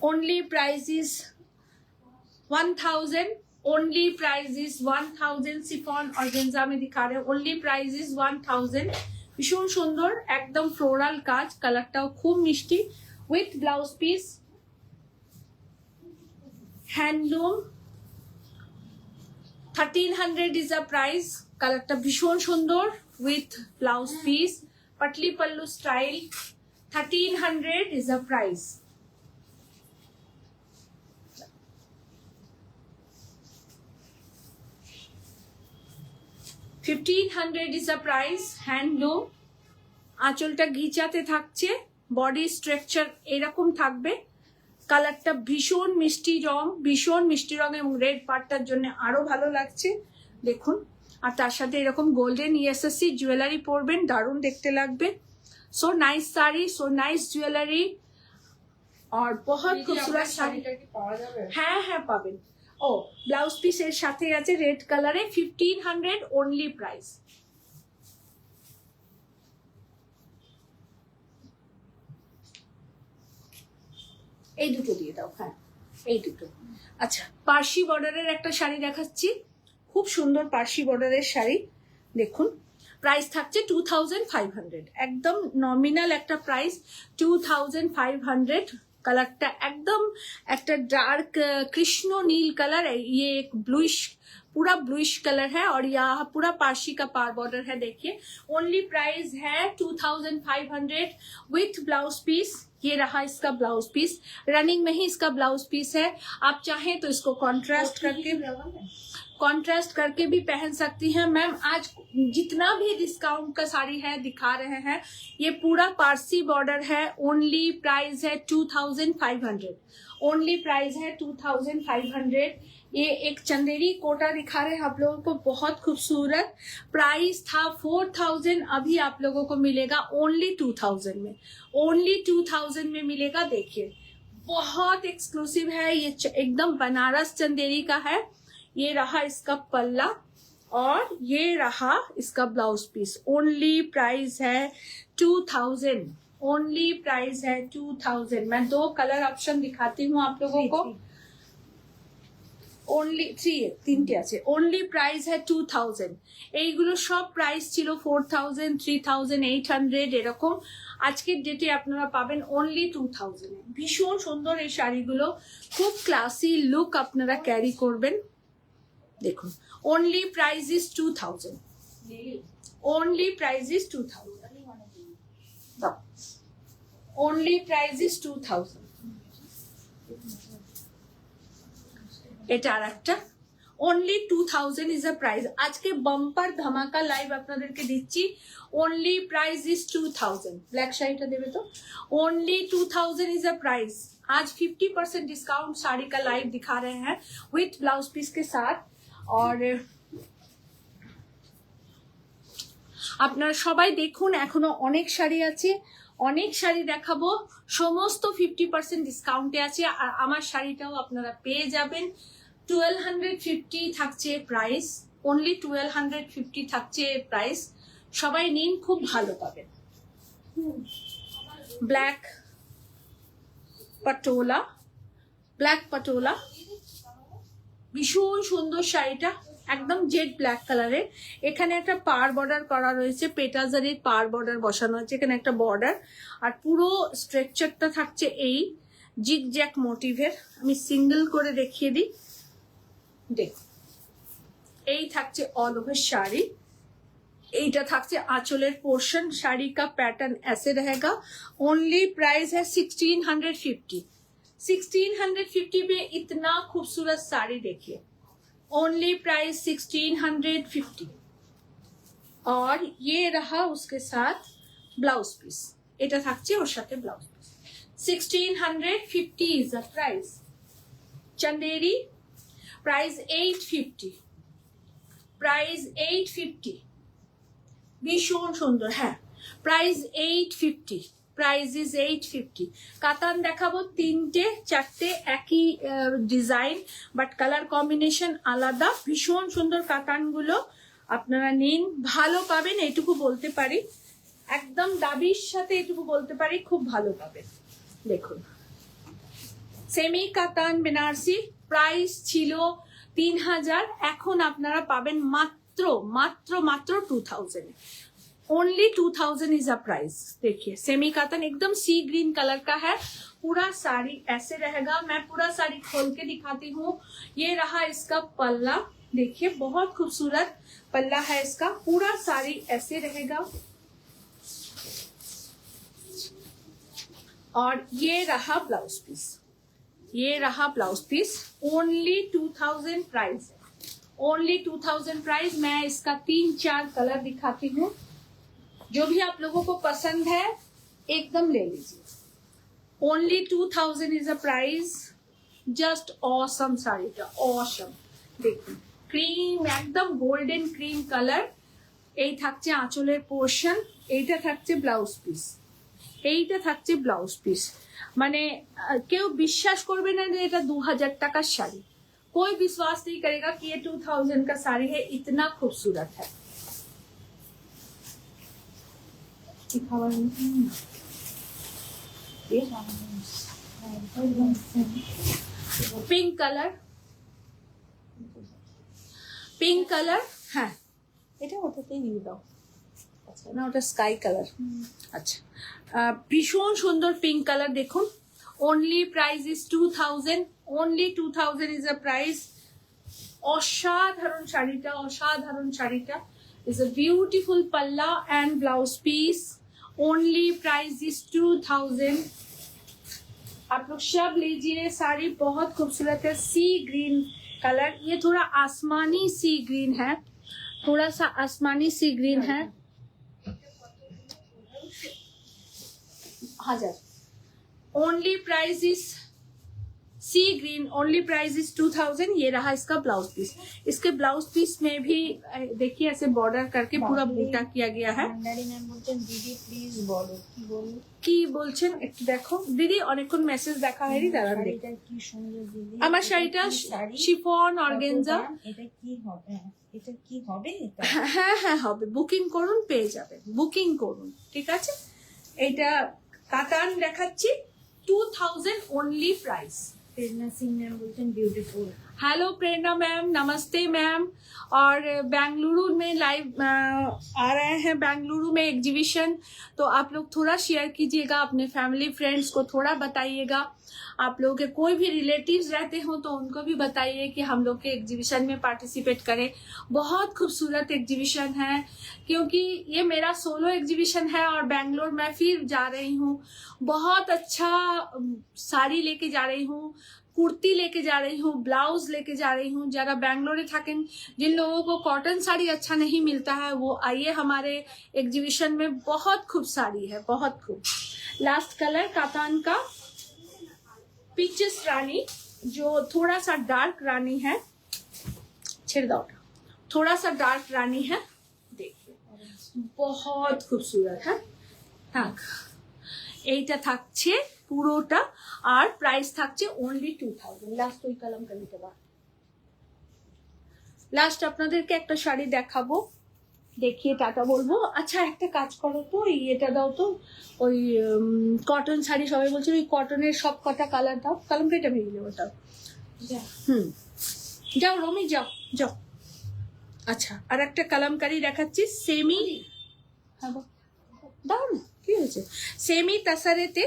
only price is 1000. only price is 1000. Chiffon organza में दिखा रहे हैं। only price is 1000. ভীষণ সুন্দর একদম ফ্লোরাল কাজ, কালারটাও খুব মিষ্টি with blouse piece. Handloom 1300 is a price. কালারটা ভীষণ সুন্দর with blouse piece, Patli pallu style. 1300 is a price. $1500 is a price. Handloom, আঁচলটা ঘিচাতে থাকছে, বডি স্ট্রাকচার এরকম থাকবে। কালারটা ভীষণ মিষ্টি রং, ভীষণ মিষ্টি রং এবং রেড পার্টটার জন্য আরো ভালো লাগছে দেখুন। আর তার সাথে এরকম গোল্ডেন ইএসএসসি জুয়েলারি পরবেন, দারুণ দেখতে লাগবে। So nice sari, so nice jewellery और बहुत खूबसूरत শাড়ি। পাওয়া যাবে? হ্যাঁ হ্যাঁ পাবেন। ও ব্লাউজ পিস এর সাথে আছে রেড কালারে। 1500 only price. এই দুটো দিয়ে দাও। হ্যাঁ এই দুটো। আচ্ছা পার্সি বর্ডারের একটা শাড়ি দেখাচ্ছি, খুব সুন্দর পার্সি বর্ডারের শাড়ি দেখুন। প্রাইস থাকছে 2500, একদম নমিনাল একটা প্রাইস 2500। कलरটা একদম একটা ডার্ক কৃষ্ণ নীল कलर है, ये एक ब्लूइश पूरा ब्लूइश कलर है और यहाँ पूरा पार्सी का पार बॉर्डर है। देखिए ओनली प्राइस है 2500 विथ ब्लाउज पीस। ये रहा इसका ब्लाउज पीस, रनिंग में ही इसका ब्लाउज पीस है। आप चाहें तो इसको कॉन्ट्रास्ट करके भी पहन सकती हैं मैम। आज जितना भी डिस्काउंट का साड़ी है दिखा रहे हैं, ये पूरा पारसी बॉर्डर है। ओनली प्राइस है 2500। ओनली प्राइस है 2500। ये एक चंदेरी कोटा दिखा रहे हैं आप लोगों को, बहुत खूबसूरत। प्राइस था 4000, अभी आप लोगों को मिलेगा ओनली 2000 में। ओनली 2000 में मिलेगा। देखिए बहुत एक्सक्लूसिव है ये, एकदम बनारस चंदेरी का है। ये रहा इसका पल्ला और ये रहा इसका ब्लाउज पीस। ओनली प्राइस है 2000। ओनली प्राइस है 2000। मैं दो कलर ऑप्शन दिखाती हूँ आप लोगों को। ओनली 3 আছে। ओनली प्राइस है 2000। এইগুলো সব প্রাইস ছিল 4000, 3800 এরকম। আজকের ডেটে আপনারা পাবেন ওনলি 2000 এ। ভীষণ সুন্দর এই শাড়িগুলো, খুব ক্লাসি লুক আপনারা ক্যারি করবেন। দেখুন only price is 2000। Only price is 2000। Only price is 2000। এটা আরেকটা ओनली 2000 इज अ प्राइस। আজকে বাম্পার ধামাকা লাইভ আপনাদেরকে দিচ্ছি। Only price is 2000। ব্ল্যাক শাড়িটা দেবে তো। Only 2000 is a price. आज 50% डिस्काउंट साड़ी का लाइव दिखा रहे हैं विथ ब्लाउज पीस के साथ। और আপনারা সবাই দেখুন, এখনো অনেক শাড়ি আছে, অনেক শাড়ি দেখাবো, সমস্ত 50% ডিসকাউন্টে আছে। আর আমার শাড়িটাও আপনারা পেয়ে যাবেন 1250 থাকছে প্রাইস। অনলি 1250 থাকছে প্রাইস। সবাই নিন, খুব ভালো পাবেন। ব্ল্যাক পাটোলা, ব্ল্যাক পাটোলা, ভীষণ সুন্দর শাড়িটা, একদম জেড ব্ল্যাক কালারের। এখানে একটা পার বর্ডার করা রয়েছে, পেটাজারির পার বর্ডার বসানো আছে, এখানে একটা বর্ডার, আর পুরো স্ট্রাকচারটা থাকছে এই জিগ জ্যাক মোটিভের। আমি সিঙ্গেল করে দেখিয়ে দিই, দেখুন এই থাকছে অল ওভার শাড়ি, এইটা থাকছে आंचलेर पोर्शन। साड़ी का पैटर्न ऐसे रहेगा। ओनली प्राइस है 1650। 1650 में इतना खूबसूरत साड़ी देखिए, ओनली प्राइस 1650। और ये रहा उसके साथ ब्लाउज पीस, এটা থাকছে ওর সাথে blouse piece. 1650 is the price। Chanderi price 850, price 850, ভীষণ সুন্দর। হ্যাঁ, প্রাইস 850, প্রাইস ইজ 850। কাতান দেখাবো তিনটে চারটে, একই ডিজাইন বাট কালার কম্বিনেশন আলাদা। ভীষণ সুন্দর কাতানগুলো, আপনারা নিন, ভালো পাবেন এইটুকু বলতে পারি, একদম দাবির সাথে এইটুকু বলতে পারি, খুব ভালো পাবেন। দেখুন সেমি কাতান বেনারসি, প্রাইস ছিল 3000, এখন আপনারা পাবেন মাত্র মাত্র মাত্র 2000। Only 2000 is a price. देखिए सेमी कातन एकदम सी ग्रीन कलर का है, पूरा साड़ी ऐसे रहेगा। मैं पूरा साड़ी खोल के दिखाती हूँ। ये रहा इसका पल्ला, देखिए बहुत खूबसूरत पल्ला है इसका, पूरा साड़ी ऐसे रहेगा। और ये रहा ब्लाउज पीस, ये रहा ब्लाउज पीस। ओनली 2000 प्राइस है, ओनली 2000 प्राइस। मैं इसका 3-4 कलर दिखाती हूँ, जो भी आप लोगों को पसंद है एकदम ले लीजिए। Only 2000 is a price. Just awesome साड़ीটা ऑसम। দেখুন ক্রিম, একদম গোল্ডেন ক্রিম কালার। এই থাকছে আঁচলের পোর্শন, এইটা থাকছে ব্লাউজ পিস, এইটা থাকছে ব্লাউজ পিস। মানে কেউ বিশ্বাস করবে না যে এটা 2000 টাকার শাড়ি। कोई विश्वास नहीं करेगा कि ये 2000 का साड़ी है, इतना खूबसूरत है। पिंक कलर, पिंक कलर, হ্যাঁ এটা ওটাতেই দিয়ে দাও। আচ্ছা না, ওটা স্কাই কালার। আচ্ছা, ভীষণ সুন্দর পিঙ্ক কালার। দেখুন only price is 2000, only 2000 is a price. অসাধারণ শাড়িটা, অসাধারণ শাড়িটা। इज अ ब्यूटीफुल पल्ला and blouse piece. Only price is 2000। आप लोग सब लीजिए, साड़ी बहुत खूबसूरत है। सी ग्रीन कलर, ये थोड़ा आसमानी सी ग्रीन है, थोड़ा सा आसमानी सी ग्रीन है। 1000। Only price is sea green, only price is 2000। ये रहा इसका ब्लाउज पीस। इसके ब्लाउज पीस में भी देखिए ऐसे बॉर्डर करके पूरा बूटा किया गया है। দিদি প্লিজ বলো কি বলো, কি বলছেন একটু দেখো দিদি, অনেকক্ষণ মেসেজ দেখা হয়নি, দাঁড়ান দেখি। শাড়িটা কি সুন্দর দিদি। আমার শাড়িটা শিফন অর্গানজা। এটা কি হবে, এটা কি হবে? হ্যাঁ হ্যাঁ হবে, বুকিং করুন পেয়ে যাবেন, বুকিং করুন, ঠিক আছে। এইটা কাতান দেখাচ্ছি, 2000 ओनली प्राइस। प्रेरणा सिंह मैम बोलते हैं ब्यूटीफुल। हेलो प्रेरणा मैम, नमस्ते मैम। और बेंगलुरु में लाइव आ रहे हैं, बेंगलुरु में एग्जीबिशन, तो आप लोग थोड़ा शेयर कीजिएगा, अपने फैमिली फ्रेंड्स को थोड़ा बताइएगा। आप लोगों के कोई भी रिलेटिव्स रहते हो तो उनको भी बताइए कि हम लोग के एग्जीबिशन में पार्टिसिपेट करें। बहुत खूबसूरत एग्जीबिशन है, क्योंकि ये मेरा सोलो एग्जीबिशन है और बेंगलोर मैं फिर जा रही हूँ। बहुत अच्छा साड़ी लेके जा रही हूँ, कुर्ती लेके जा रही हूँ, ब्लाउज लेके जा रही हूँ। जरा बैंगलोर थाकें, जिन लोगों को कॉटन साड़ी अच्छा नहीं मिलता है वो आइए हमारे एग्जीबिशन में, बहुत खूब साड़ी है, बहुत खूब। लास्ट कलर कातान का पीचेस रानी, जो थोड़ा सा डार्क रानी है, छेड़ दो, थोड़ा सा डार्क रानी है, देखिए बहुत खूबसूरत है। हाँ, এইটা থাকছে পুরোটা, আর প্রাইস থাকছে ओनली 2000। লাস্ট ওই কলম কা নিতে বা লাস্ট আপনাদেরকে একটা শাড়ি দেখাবো, দেখিয়ে টাটা বলবো। আচ্ছা একটা কাজ করো তো, এটা দাও তো, ওই কটন শাড়ি সবাই বলছে, ওই কটনের সব কটা কালার দাও, কালামকারিটা ভেঙে দেবো তাও। যাও রমি যাও যাও। আচ্ছা আর একটা কালামকারি দেখাচ্ছি, সেমি, হ্যাঁ দাও না, কি হয়েছে, সেমি তাসারেতে।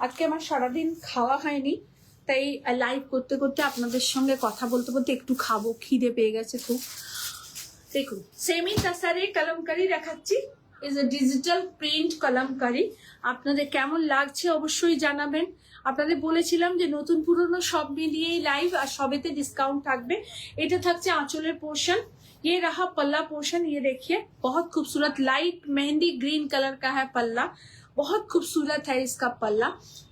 আজকে আমার সারাদিন খাওয়া হয়নি, তাই লাইভ করতে করতে আপনাদের সঙ্গে কথা বলতে বলতে একটু খাবো, খিদে পেয়ে গেছে খুব। দেখুন সেমি তাসারে কালামকারি দেখাচ্ছি, is a digital print kalamkari. আপনাদের কেমন লাগছে অবশ্যই জানাবেন। আপনাদের বলেছিলাম যে নতুন পুরনো সব মিলিয়েই লাইভ, আর সবেতে ডিসকাউন্ট থাকবে। এটা থাকছে আঁচলের পোর্শন, ये रहा पल्ला पोर्शन, ये देखिए बहुत खूबसूरत लाइट मेहंदी ग्रीन कलर का है पल्ला, बहुत खूबसूरत है इसका पल्ला।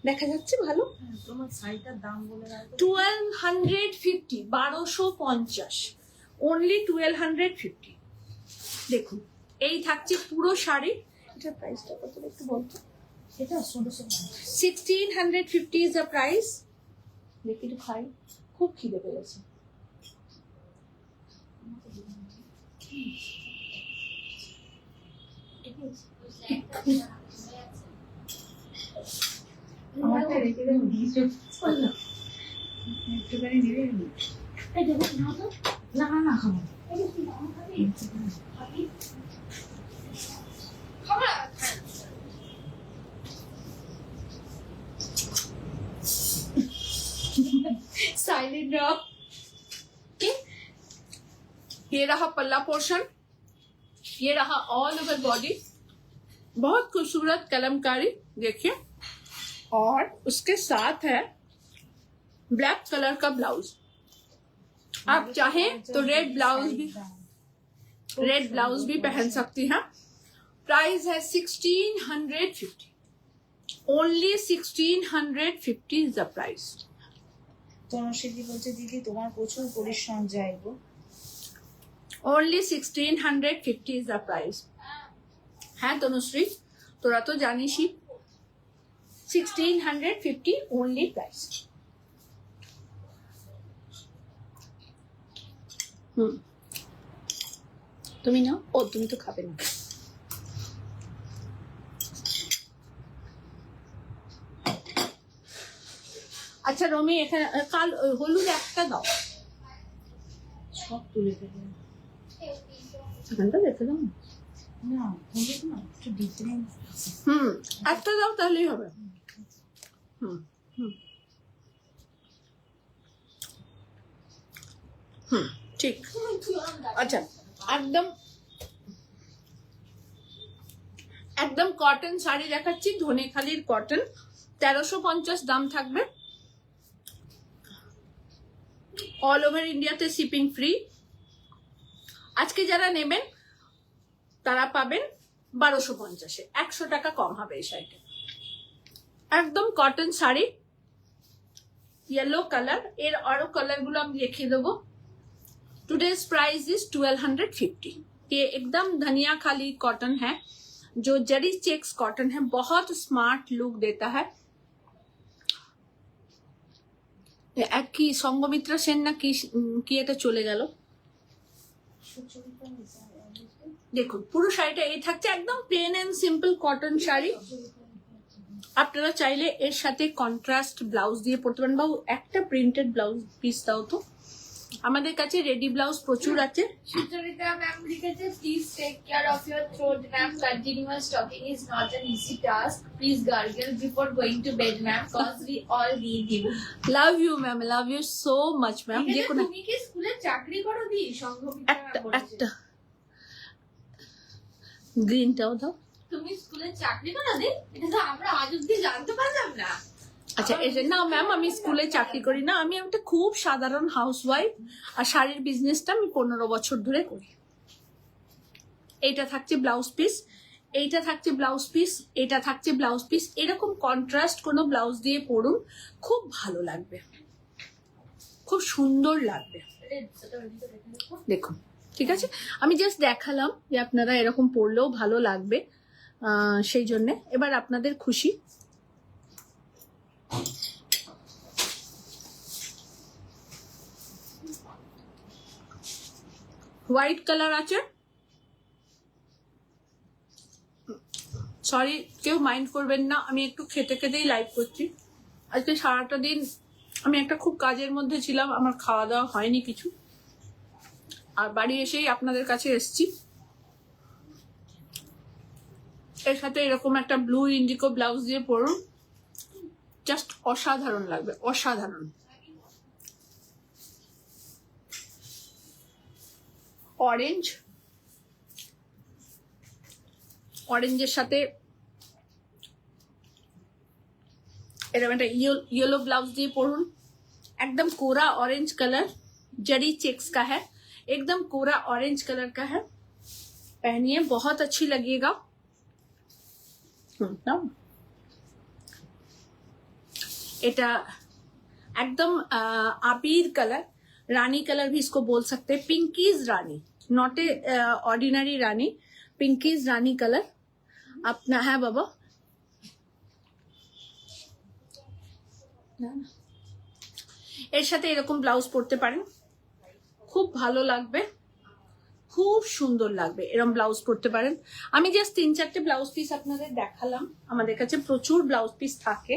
দেখা যাচ্ছে ভালো? তোমার শাড়িটার দাম বলে দাও তো। 1250, 1250, অনলি 1250। দেখুন এই থাকছে পুরো শাড়ি। এটার প্রাইসটা কত একটু বলতো? এটা 1600 1650 ইজ দ্য প্রাইস। দেখি একটু খাই, খুব খিদে পেয়েছে। আমারটা রেখে দেবো, একটুখানি দিবে। না না না খাবো। साइलेंट रहो। ये रहा पल्ला पोर्शन, ये रहा ऑल ओवर बॉडी, बहुत खूबसूरत कलमकारी देखिए, और उसके साथ है ब्लैक कलर का ब्लाउज। आप चाहें तो रेड ब्लाउज भी पहन सकती हैं। प्राइस है 1650, only 1650 is the price. Tanushree বলছে দিদি তোমার প্রচুর পরিশ্রম যায় গো। Only 1650 is the price. হ্যাঁ তনুশ্রী, তোরা তো জানিসই, 1650 ओनली प्राइस। তুমি নাও। ও তুমি তো খাবে না। আচ্ছা রমি, এখানে কাল হলুদ একটা দাও, সব তুলে ফেলে এখানটা রেখে দাও। না, হলুদ না, একটু ডিফারেন্স। একটা দাও তাহলেই হবে। হুম হুম হুম ঠিক। আচ্ছা একদম একদম কটন শাড়ি দেখাচ্ছি, ধনেখালির কটন, 1350 দাম থাকবে। অল ওভার ইন্ডিয়াতে শিপিং ফ্রি। আজকে যারা নেবেন তারা পাবেন 1250-এ, 100 টাকা কম হবে এই শাড়িটা। একদম কটন শাড়ি, येलो कलर। এর আরো কালার গুলো আমি লিখে দেবো। Today's price is 1250। ये एकदम धनिया खाली कॉटन है, जो जरी चेक्स कॉटन है, बहुत स्मार्ट लुक देता है। এক কি সঙ্গমিত্রা সেন না কি এটা চলে গেল। দেখুন পুরো শাড়িটা এই থাকছে, একদম plain and simple cotton sari. আপনারা চাইলে এর সাথে কন্ট্রাস্ট ব্লাউজ দিয়ে পরতে পারেন, বা একটা প্রিন্টেড ব্লাউজ পিস দাও তো। আমাদের কাছে রেডি ব্লাউজ প্রচুর আছে। সুচরিতা ম্যাম লিখেছে, please take care of your throat ma'am, continuous talking is not an easy task, please gargle before going to bed ma'am, cause we all need you. Love you ma'am, love you so much ma'am. যে কোনো তুমি কি স্কুলে চাকরি করো দি? সংঘমিত্রা একটা বলেছে। একটা গ্রিনটাও দাও। তুমি স্কুলে চাকরি করো দি? এটা তো আমরা আজ অব্দি জানতে পারলাম না। আচ্ছা এটা না ম্যাম, আমি স্কুলে চাকরি করি না, আমি একটা খুব সাধারণ হাউসওয়াইফ, আর শাড়ির বিজনেসটা আমি 15 বছর ধরে করি। এইটা থাকছে ব্লাউজ পিস, এইটা থাকছে ব্লাউজ পিস, এটা থাকছে ব্লাউজ পিস। এরকম কন্ট্রাস্ট কোনো ব্লাউজ দিয়ে পরুন, খুব ভালো লাগবে, খুব সুন্দর লাগবে। দেখুন ঠিক আছে, আমি জাস্ট দেখালাম যে আপনারা এরকম পরলেও ভালো লাগবে, সেই জন্য। এবার আপনাদের খুশি। হোয়াইট কালার আছে, সরি কেউ মাইন্ড করবেন না, আমি একটু খেতে খেতেই লাইভ করছি। আজকে সারাটা দিন আমি একটা খুব কাজের মধ্যে ছিলাম, আমার খাওয়া দাওয়া হয়নি কিছু, আর বাড়ি এসেই আপনাদের কাছে এসছি। এর সাথে এরকম একটা ব্লু ইন্ডিগো ব্লাউজ দিয়ে পরুন, জাস্ট অসাধারণ লাগবে, অসাধারণ। অরেঞ্জ, অরেঞ্জের সাথে এরকম একটা येलो ब्लाउज दिए पढ़ून, एकदम कोरा ऑरेंज कलर, जरी चेक्स का है, एकदम कोरा ऑरेंज कलर का है, पहनिए बहुत अच्छी लगेगा। এটা एकदम आबीर कलर, रानी कलर भी इसको बोल सकते हैं, pinkies Rani, not a ordinary Rani, pinkies Rani colour अपना है बाबा। এর সাথে এরকম ব্লাউজ পরতে পারেন, খুব ভালো লাগবে, খুব সুন্দর লাগবে, এরকম ব্লাউজ পরতে পারেন। আমি জাস্ট 3-4টে ব্লাউজ পিস আপনাদের দেখালাম, আমাদের কাছে প্রচুর ব্লাউজ পিস থাকে।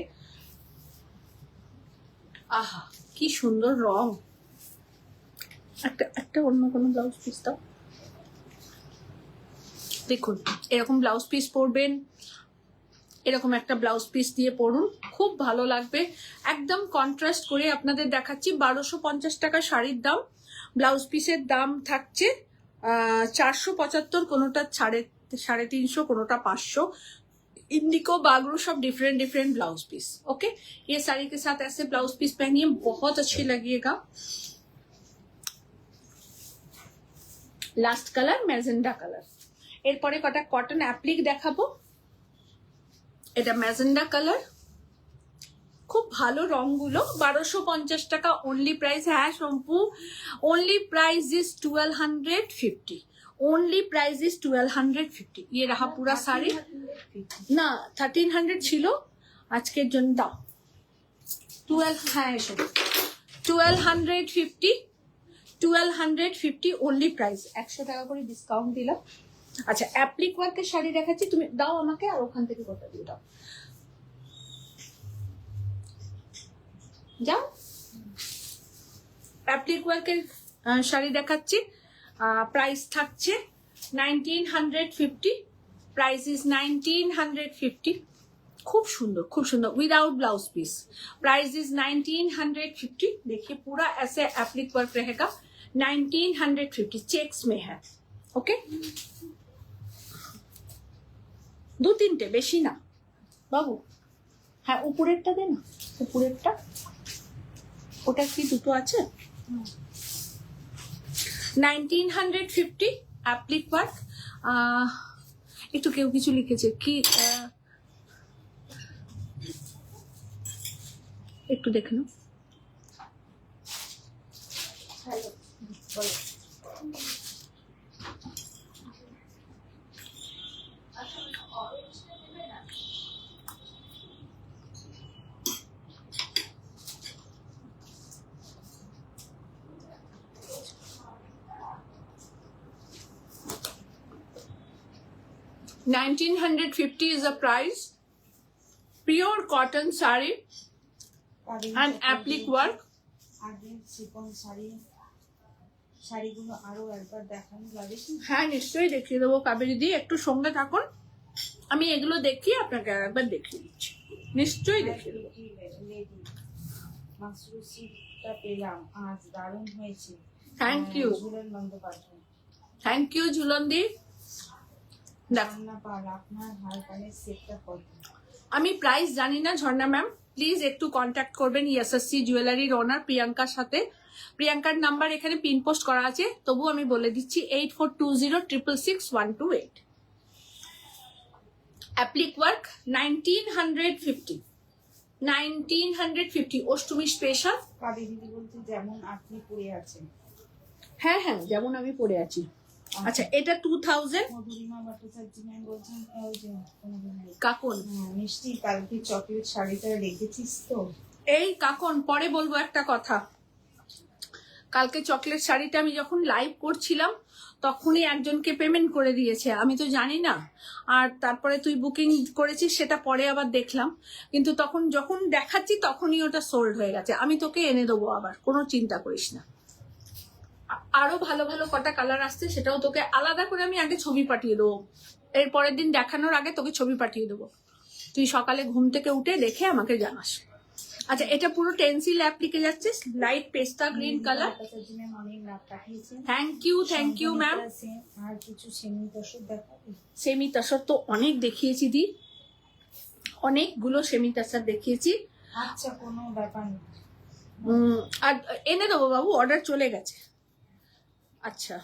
আহা কি সুন্দর রং, একটা অন্য কোনো ব্লাউজ পিস দাও। দেখুন এরকম ব্লাউজ পিস পরবেন, এরকম একটা ব্লাউজ পিস দিয়ে পরুন, খুব ভালো লাগবে। একদম কন্ট্রাস্ট করে আপনাদের দেখাচ্ছি। 1250 টাকা শাড়ির দাম, ব্লাউজ পিসের দাম থাকছে 475, কোনোটা 350, কোনোটা 500। इंडिको बागरू सब डिफरेंट ब्लाउज पीस। ओके, ये साड़ी के साथ ऐसे ब्लाउज पीस पहनिए, बहुत अच्छी लगेगा। लास्ट कलर मैजेंडा कलर, এরপরে কটা কটন অ্যাপ্লিক দেখাবো। এটা ম্যাজেন্ডা কালার, খুব ভালো রংগুলো। 1250 টাকা ओनली प्राइस है shampoo, only price is 1250, only price is 1250। ये रहा पूरा साड़ी ना, 1300 ছিলো আজকের জন্য, দাও 12, হ্যাঁ এসো 1250 ओनली प्राइस, 100 টাকা করে ডিসকাউন্ট দিলাম। আচ্ছা অ্যাপ্লিক ওয়ার্কের শাড়ি দেখাচ্ছি, তুমি দাও আমাকে, আর ওখান থেকে কটা দিয়ে দাও, যাও। অ্যাপ্লিক ওয়ার্কের শাড়ি দেখাচ্ছি, প্রাইস থাকছে 1950, প্রাইস ইজ 1950। खूब सुंदर, खूब सुंदर, without blouse piece, price is 1950। देखिए पूरा ऐसे एप्लिक वर्क रहेगा, 1950 चेक्स में है। ओके, 2-3টে, বেশি না বাবু। হ্যাঁ উপরেরটা দে না, উপরেরটা, ওটা কি দুটো আছে? 1950 অ্যাপ্লিক ওয়ার্ক। একটু কেউ কিছু লিখেছে কি, একটু দেখে নাও। $1950 is the price, pure cotton saree and applique work। আগে শিফন শাড়িগুলো আরো একবার দেখানো যাবে কি? হ্যাঁ নিশ্চয়ই দেখিয়ে দেবো কাবেরী দি, একটু সঙ্গে থাকুন, আমি এগুলো দেখিয়ে আপনাকে একবার দেখিয়ে দিচ্ছি, নিশ্চয়ই দেখিয়ে দেবো। লেডি মাসরু সিটটা পেলাম আজ, দারুণ হয়েছে। থ্যাংক ইউ, ঝুলের বন্দ্যোপাধ্যায়, থ্যাংক ইউ ঝুলন দি। দেখ রান্না পাল আপনার হারকানের সেটটা কত? আমি প্রাইস জানি না ঝর্ণা ম্যাম, প্লিজ একটু কন্ট্যাক্ট করবেন এসএসসি জুয়েলারির ওনার প্রিয়াঙ্কার সাথে। প্রিয়াঙ্কার নাম্বার এখানে পিন পোস্ট করা আছে, তবু আমি বলে দিচ্ছি 8420666128। Applique work 1950 Ashtami special. কাদের দিদি বলতে যেমন আপনি পড়ে আছেন। হ্যাঁ হ্যাঁ যেমন আমি পরে আছি। আচ্ছা এটা 2000। মধুরিমা ভট্টাচার্য ম্যাম বলছেন ওই যে কাকন, মিষ্টি কালকে চকলেট শাড়িটা রেখেছিস তো? এই কাকন পরে বলবো একটা কথা, কালকে চকলেট শাড়িটা আমি যখন লাইভ করছিলাম তখনই একজনকে পেমেন্ট করে দিয়েছে, আমি তো জানি না। আর তারপরে তুই বুকিং করেছিস সেটা পরে আবার দেখলাম, কিন্তু তখন যখন দেখাচ্ছি তখনই ওটা সোল্ড হয়ে গেছে। আমি তোকে এনে দেবো আবার, কোনো চিন্তা করিস না। আরো ভালো ভালো কটা কালার আসছে, সেটাও তোকে আলাদা করে আমি আগে ছবি পাঠিয়ে দেবো। এর পরের দিন দেখানোর আগে তোকে ছবি পাঠিয়ে দেবো, তুই সকালে ঘুম থেকে উঠে দেখে আমাকে জানাস। আচ্ছা, এটা পুরো টেন্সিল অ্যাপ্লিকে যাচ্ছে, লাইট পেস্তা গ্রিন কালার। ভট্টাচার্য ম্যাম অনেক লাভ পাঠিয়েছেন। Thank you ma'am. আর কিছু সেমি দর্শক দেখাবে? সেমি তাসার তো অনেক দেখিয়েছি দি, অনেকগুলো সেমি তাসার দেখিয়েছি। আচ্ছা, কোনো ব্যাপার নেই। আর এনে দেবো বাবু, অর্ডার চলে গেছে। আচ্ছা,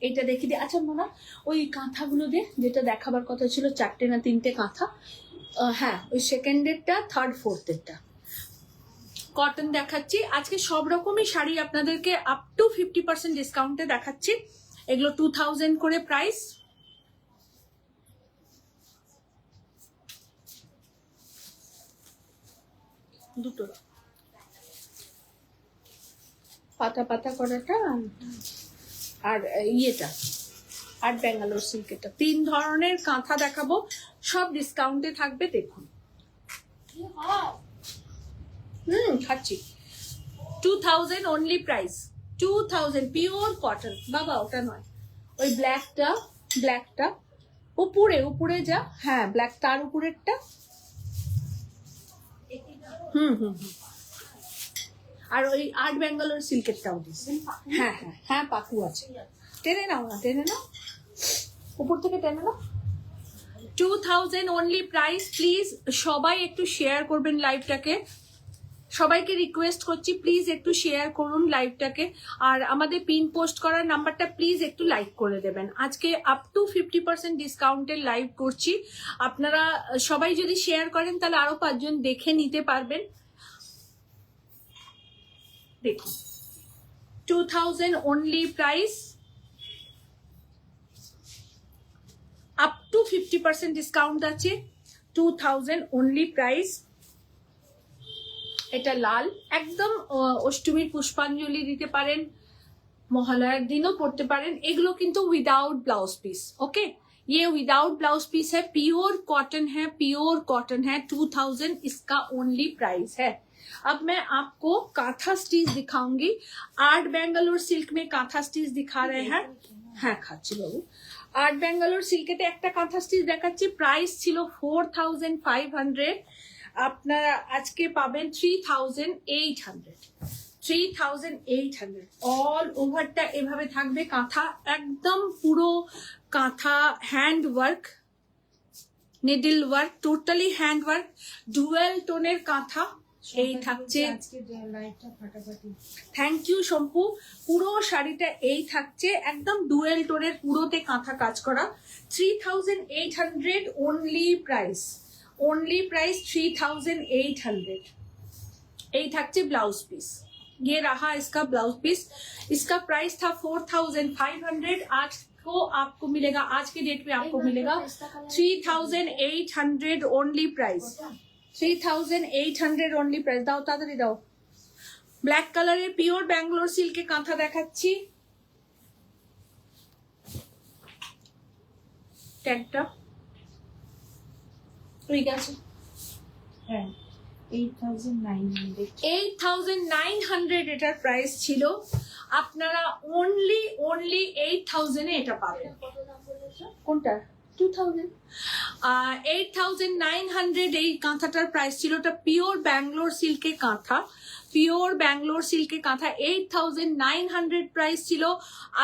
এইটা দেখি দে। আচ্ছা মোনা, ওই কাঁথাগুলো দে, যেটা দেখাবার কথা ছিল 4টে না 3টে কাঁথা। হ্যাঁ, ওই সেকেন্ডেরটা, থার্ড, ফোর্থেরটা। কটন দেখাচ্ছি আজকে, সব রকমই শাড়ি আপনাদেরকে আপ টু 50% ডিসকাউন্টে দেখাচ্ছি। এগুলো 2000 করে প্রাইস। দুটো পাতা পাতা করাটা আর ইয়েটা আর ব্যাঙ্গালোর সিল্কেরটা, 3 ধরনের কাঁথা দেখাবো, সব ডিসকাউন্টে থাকবে, দেখুন। খাচ্ছি। 2000 অনলি প্রাইস, 2000 পিওর কটন। বাবা ওটা নয়, ওই ব্ল্যাকটা উপরে যা, হ্যাঁ ব্ল্যাক, তার উপরেরটা। আর ওই আর্ট ব্যাঙ্গালোর সিল্কেরটাও দিস। হ্যাঁ হ্যাঁ হ্যাঁ, পাকু আছে। টেনে নাও না, টেনে নাও, উপর থেকে টেনে নাও। 2000 অনলি প্রাইস। প্লিজ সবাই একটু শেয়ার করবেন লাইভটাকে, সবাইকে রিকোয়েস্ট করছি প্লিজ একটু শেয়ার করুন লাইভটাকে। আর আমাদের পিন পোস্ট করার নাম্বারটা প্লিজ একটু লাইক করে দেবেন। আজকে আপ টু 50% ডিসকাউন্টের লাইভ করছি, আপনারা সবাই যদি শেয়ার করেন তাহলে আরো 5 জন দেখে নিতে পারবেন। দেখুন 2000 only price, up to 50% discount আছে, 2000 অনলি প্রাইস। এটা লাল, একদম অষ্টমীর পুষ্পাঞ্জলি দিতে পারেন, মহালয়ার দিনও পড়তে পারেন। এগুলো কিন্তু উইदाउट ब्लाउज पीस। ओके, ये विदाउट ब्लाउज पीस है, प्योर कॉटन है। 2000 इसका ओनली प्राइस है। अब मैं आपको कांथा स्टिच दिखाऊंगी। आर्ट बेंगलोर सिल्क में कांथा स्टिच दिखा रहे हैं। হ্যাঁ খাচ্ছি বাবু। আর্ট বেঙ্গালোর সিল্কেতে একটা কাঁথা স্টিচ দেখাচ্ছি, প্রাইস ছিল 4500, আপনারা আজকে পাবেন 3800। অল ওভারটা এভাবে থাকবে কাঁথা, একদম পুরো kantha hand work, needle work, totally hand work, dual টোনের কাঁথা। এই থাকছে, থ্যাংক ইউ শম্পু। পুরো শাড়িটা এই থাকছে, একদম ডুয়েল টোনের, পুরোতে কাঁথা কাজ করা। 3800 ओनली प्राइस 3800। এই থাকছে ব্লাউজ পিস, ये रहा इसका ब्लाउज पीस। इसका प्राइस था 4500, आज को आपको मिलेगा, आज के डेट पे आपको मिलेगा 3800 ओनली प्राइस। 3800 only price. দাও তাড়াতাড়ি দাও। ব্ল্যাক কালারের পিওর ব্যাঙ্গালোর সিল্কে কাঁথা দেখাচ্ছি, ট্যাগটা ঠিক আছে। হ্যাঁ, 8900 এটার প্রাইস ছিল, আপনারা অনলি 8000 এ এটা পাবেন। কোনটা? 2000। 8900 এই কাঁথাটার প্রাইস ছিল। ওটা পিওর ব্যাঙ্গালোর সিল্কে কাঁথা, 8900 প্রাইস ছিল।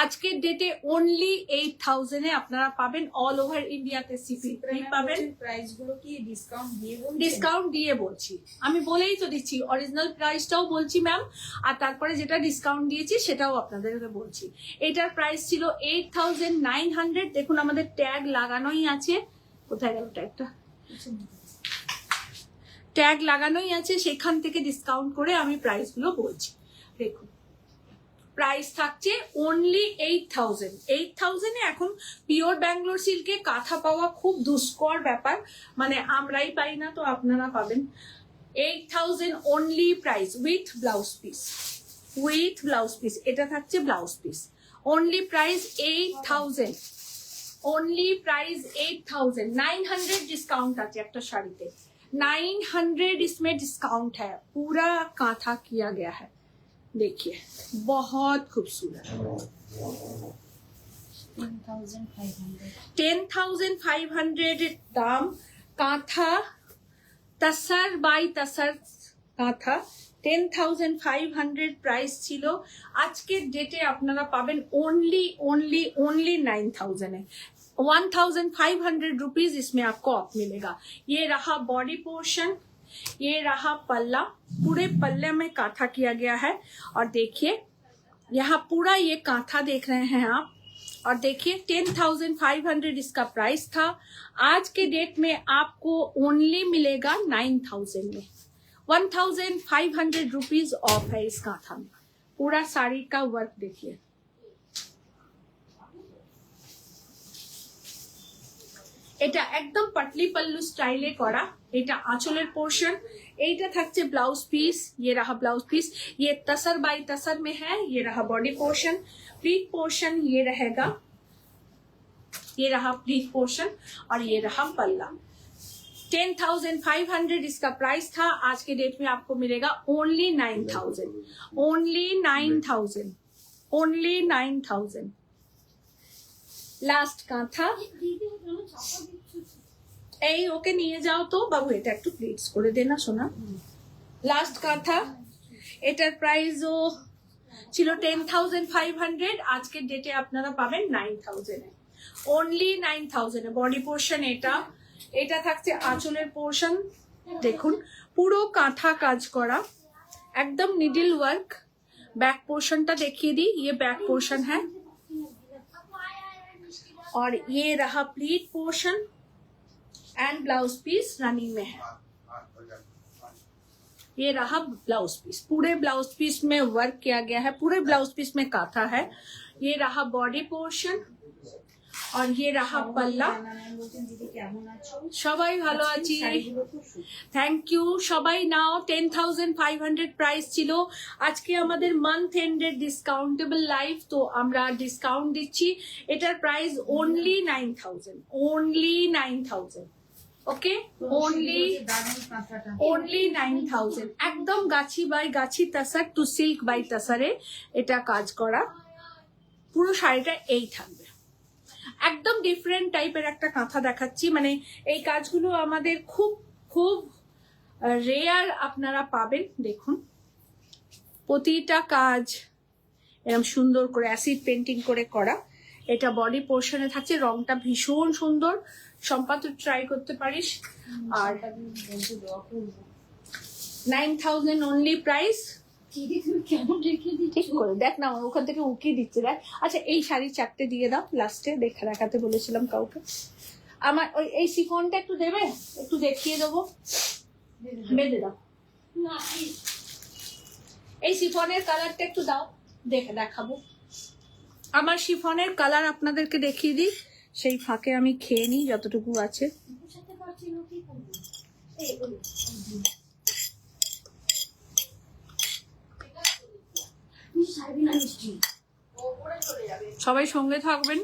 আজকের ডেটে অনলি 8000 এ আপনারা পাবেন, অল ওভার ইন্ডিয়াতে সিপি পাবেন। প্রাইস গুলো কি ডিসকাউন্ট দিয়ে বলছি, আমি বলেই তো দিচ্ছি, অরিজিনাল প্রাইসটাও বলছি ম্যাম, আর তারপরে যেটা ডিসকাউন্ট দিয়েছি সেটাও আপনাদেরকে বলছি। এটার প্রাইস ছিল 8900। দেখুন আমাদের ট্যাগ লাগানোই আছে, কোথায় গেল ট্যাগটা? ট্যাগ লাগানোই আছে, সেখান থেকে ডিসকাউন্ট করে আমি প্রাইস গুলো বলছি। দেখুন প্রাইস থাকছে অনলি 8000 এ। এখন পিওর ব্যাঙ্গালোর সিল্কে কাঁথা পাওয়া খুব দুষ্কর ব্যাপার, মানে আমরাই পাই না, তো আপনারা পাবেন। 8000 only price with blouse piece. With blouse piece. এটা থাকছে blouse piece. Only price 8,000, only price 8,000। 900 discount আছে একটা শাড়িতে, 900 इसमें डिस्काउंट है। पूरा कांथा किया गया है, देखिए बहुत खूबसूरत। 10,500 দাম। কাঁথা তসর বাই তসর কাঁথা 10,500 প্রাইস ছিল। আজকের ডেটে আপনারা পাবেন ओनली 9,000 है। 1,500 रुपीज इसमें आपको ऑफ मिलेगा। ये रहा बॉडी पोर्शन, ये रहा पल्ला। पूरे पल्ले में कांथा किया गया है और देखिए यहाँ पूरा ये कांथा देख रहे हैं आप। और देखिए 10,500 इसका प्राइस था। आज के डेट में आपको ओनली मिलेगा 9,000 में। 1,500 रुपीज ऑफ है इस कांथा में। पूरा साड़ी का वर्क देखिए। এটা একদম পাটলি পল্লু স্টাইলে করা। এটা আঁচলের পোর্শন, এইটা থাকছে ব্লাউজ পিস। ये रहा ब्लाउज पीस, ये तसर बाई तसर में है। ये रहा बॉडी पोर्शन, प्लीट पोर्शन ये रहेगा। ये रहा प्लीट पोर्शन और ये रहा पल्ला। 10,500 इसका प्राइस था। आज के डेट में आपको मिलेगा ओनली 9,000, ओनली 9,000, ओनली 9,000। লাস্ট কাঁথা। এই ওকে নিয়ে যাও তো বাবু, এটা একটু প্লিটস করে দে না সোনা। লাস্ট কাঁথা, এটার প্রাইসও ছিল 10,500। আজকের ডেটে আপনারা পাবেন 9,000 এ, ওনলি 9,000 এ। বডি পোর্শন এটা, এটা থাকছে আঁচলের পোর্শন। দেখুন পুরো কাঁথা কাজ করা, একদম নিডল ওয়ার্ক। बैक पोर्शनটা দেখিয়ে দিই, ये बैक पोर्शन है और ये रहा pleat portion and blouse piece running में है। ये रहा ब्लाउज पीस, पूरे ब्लाउज पीस में वर्क किया गया है, पूरे ब्लाउज पीस में काथा है। ये रहा बॉडी पोर्शन और ये रहा पल्ला। সবাই ভালো আছি, থ্যাংক ইউ। সবাই নাও 10,500 প্রাইস ছিল। আজকে আমাদের মান্থ এন্ডের ডিসকাউন্টেবল লাইভ, তো আমরা ডিসকাউন্ট দিচ্ছি। এটার প্রাইস ওনলি 9,000, ওনলি 9,000। ওকে, ওনলি 9,000। একদম গাছি by Gachhi তাসার two silk by তাসারে এটা কাজ করা। পুরো শাড়িটা এই থাকবে। একদম ডিফারেন্ট টাইপের একটা কাঁথা দেখাচ্ছি, মানে এই কাজগুলো আমাদের খুব খুব রেয়ার আপনারা পাবেন। দেখুন প্রতিটা কাজ এরকম সুন্দর করে অ্যাসিড পেন্টিং করে করা। এটা বডি পোর্শনে থাকছে, রংটা ভীষণ সুন্দর। সম্পা তুই ট্রাই করতে পারিস। আর 9,000 অনলি প্রাইস। কেমন রেখে ঠিক করে দেখ না, ওখান থেকে উকিয়ে দিচ্ছে দেখ। আচ্ছা এই শাড়ি 4টে দিয়ে দাও লাস্টে, দেখাতে বলেছিলাম কাউকে। আমার ওই এই শিফনটা একটু দেবে, একটু দেখিয়ে দেবো, বেঁধে দাও। এই শিফনের কালারটা একটু দাও, দেখাবো। আমার শিফনের কালার আপনাদেরকে দেখিয়ে দিই, সেই ফাঁকে আমি খেয়ে নিই যতটুকু আছে। সবাই সঙ্গে থাকবেন,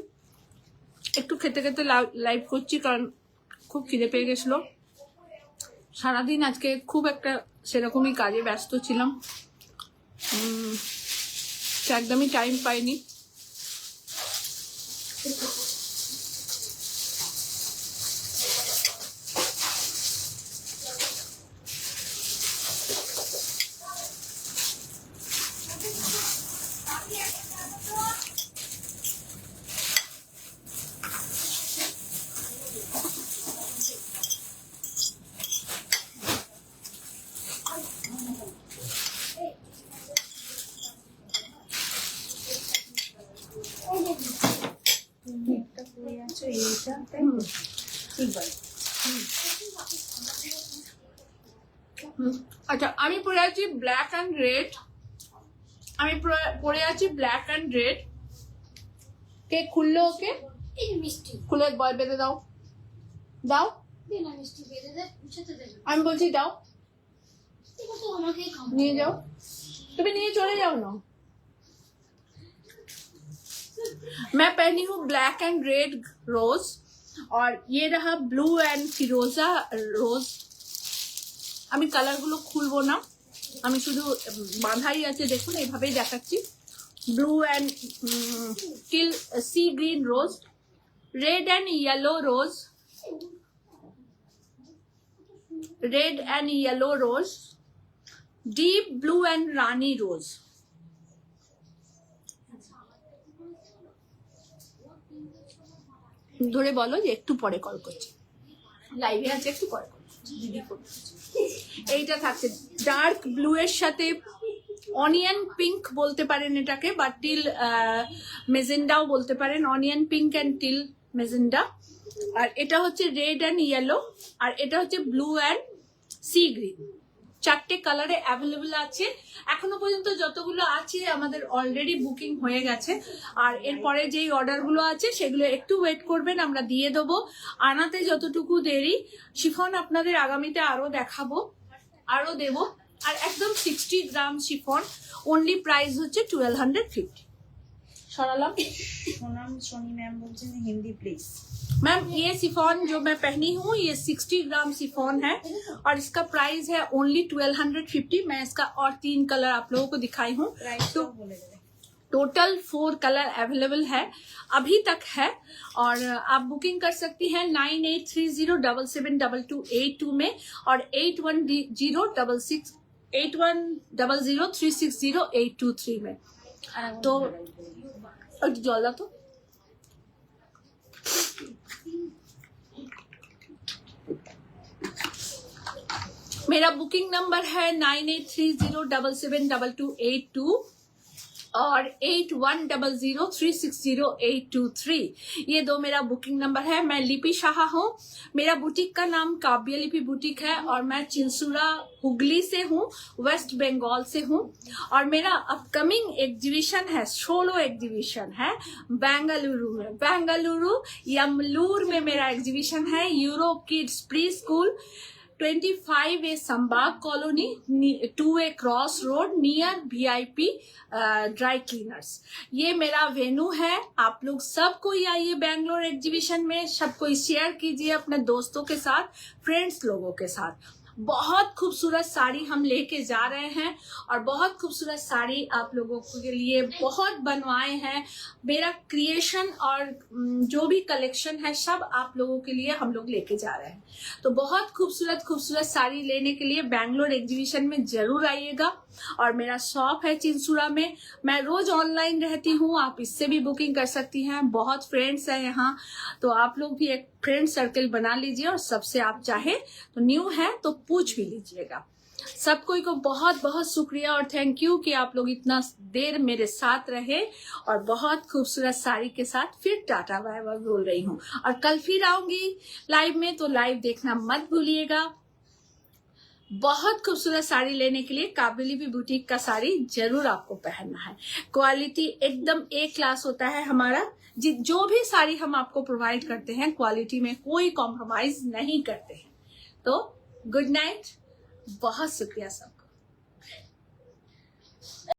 একটু খেতে খেতে লাইভ করছি কারণ খুব খিদে পেয়ে গেছিল। সারাদিন আজকে খুব একটা সেরকমই কাজে ব্যস্ত ছিলাম, একদমই টাইম পাইনি। আচ্ছা আমি পরে আছি ব্ল্যাক অ্যান্ড রেড, আমি পরে আছি ব্ল্যাক অ্যান্ড রেড। কে খুললো ওকে? মিষ্টি খুলে বল বেঁধে দাও, দাও। মিষ্টি বেঁধে দেয়, বুঝতে দেবে। আমি বলছি দাও, আমাকে নিয়ে যাও। তুমি নিয়ে চলে যাও না। मैं पहनी हूँ ब्लैक एंड रेड रोज और ये रहा ब्लू एंड फिरोजा रोज। আমি কালারগুলো খুলবো না, আমি শুধু বাঁধাই আছে, দেখুন এইভাবেই দেখাচ্ছি। Blue and teal sea green rose, red and yellow rose, red and yellow rose, deep blue and rani rose. ধরে বলো যে একটু পরে কল করছি, লাইভে আছে, একটু পরে কল করছি, দিদি করছি। এইটা থাকছে ডার্ক ব্লু এর সাথে অনিয়ন পিঙ্ক বলতে পারেন এটাকে, বা টিল মেজেন্ডাও বলতে পারেন, onion pink and teal magenta. আর এটা হচ্ছে রেড অ্যান্ড ইয়েলো, আর এটা হচ্ছে ব্লু অ্যান্ড সি গ্রিন। চারটে কালারে অ্যাভেলেবল আছে। এখনো পর্যন্ত যতগুলো আছে আমাদের অলরেডি বুকিং হয়ে গেছে, আর এরপরে যেই অর্ডারগুলো আছে সেগুলো একটু ওয়েট করবেন, আমরা দিয়ে দেবো। আনাতে যতটুকু দেরি, শিফন আপনাদের আগামীতে আরো দেখাবো, আরো দেব। আর একদম 60 গ্রাম শিফন, ओनली प्राइस হচ্ছে 1250। সরালাম। सोनी मैम बोलছেন हिंदी प्लीज। मैम ये सिफॉन जो मैं पहनी हूँ ये 60 ग्राम सिफॉन है और इसका प्राइस है ओनली 1250। मैं इसका और 3 कलर आप लोगों को दिखाई हूँ, तो टोटल 4 कलर अवेलेबल है, अभी तक है। और आप बुकिंग कर सकती हैं 9830772282 में और 810036082360 में। तो जल्दा तो मेरा बुकिंग नंबर है 9830772282 और 8100360823। ये दो मेरा बुकिंग नंबर है। मैं लिपि शाह हूँ, मेरा बुटीक का नाम काव्य लिपि बुटीक है और मैं चिंसुरा हुगली से हूँ, वेस्ट बंगाल से हूँ। और मेरा अपकमिंग एग्जीबिशन है, सोलो एग्जीबिशन है बेंगलुरु में, बेंगलुरु यमलूर में मेरा एग्जीबिशन है। Europe kids pre school 25A Sambag colony 2A cross road near VIP dry cleaners. ये मेरा वेन्यू है। आप लोग सब कोई आइए बेंगलोर एग्जीबिशन में, सब कोई शेयर कीजिए अपने दोस्तों के साथ, फ्रेंड्स लोगों के साथ। बहुत खूबसूरत साड़ी हम लेके जा रहे हैं और बहुत खूबसूरत साड़ी आप लोगों के लिए बहुत बनवाए हैं। मेरा क्रिएशन और जो भी कलेक्शन है सब आप लोगों के लिए हम लोग लेके जा रहे हैं। तो बहुत खूबसूरत खूबसूरत साड़ी लेने के लिए बेंगलोर एग्जीबिशन में जरूर आइएगा। और मेरा शॉप है चिंसुरा में, मैं रोज ऑनलाइन रहती हूँ, आप इससे भी बुकिंग कर सकती हैं। बहुत फ्रेंड्स हैं यहाँ, तो आप लोग भी एक फ्रेंड सर्कल बना लीजिए और सबसे आप चाहे तो न्यू है तो पूछ भी लीजिएगा। सब कोई को बहुत बहुत शुक्रिया और थैंक यू कि आप लोग इतना देर मेरे साथ रहे। और बहुत खूबसूरत साड़ी के साथ फिर टाटा बाय बाय बोल रही हूँ, और कल फिर आऊंगी लाइव में, तो लाइव देखना मत भूलिएगा। बहुत खूबसूरत साड़ी लेने के लिए काबिलिपी बुटीक का साड़ी जरूर आपको पहनना है। क्वालिटी एकदम ए क्लास होता है हमारा। जो भी साड़ी हम आपको प्रोवाइड करते हैं क्वालिटी में कोई कॉम्प्रोमाइज नहीं करते हैं। तो गुड नाइट, बहुत शुक्रिया सबका।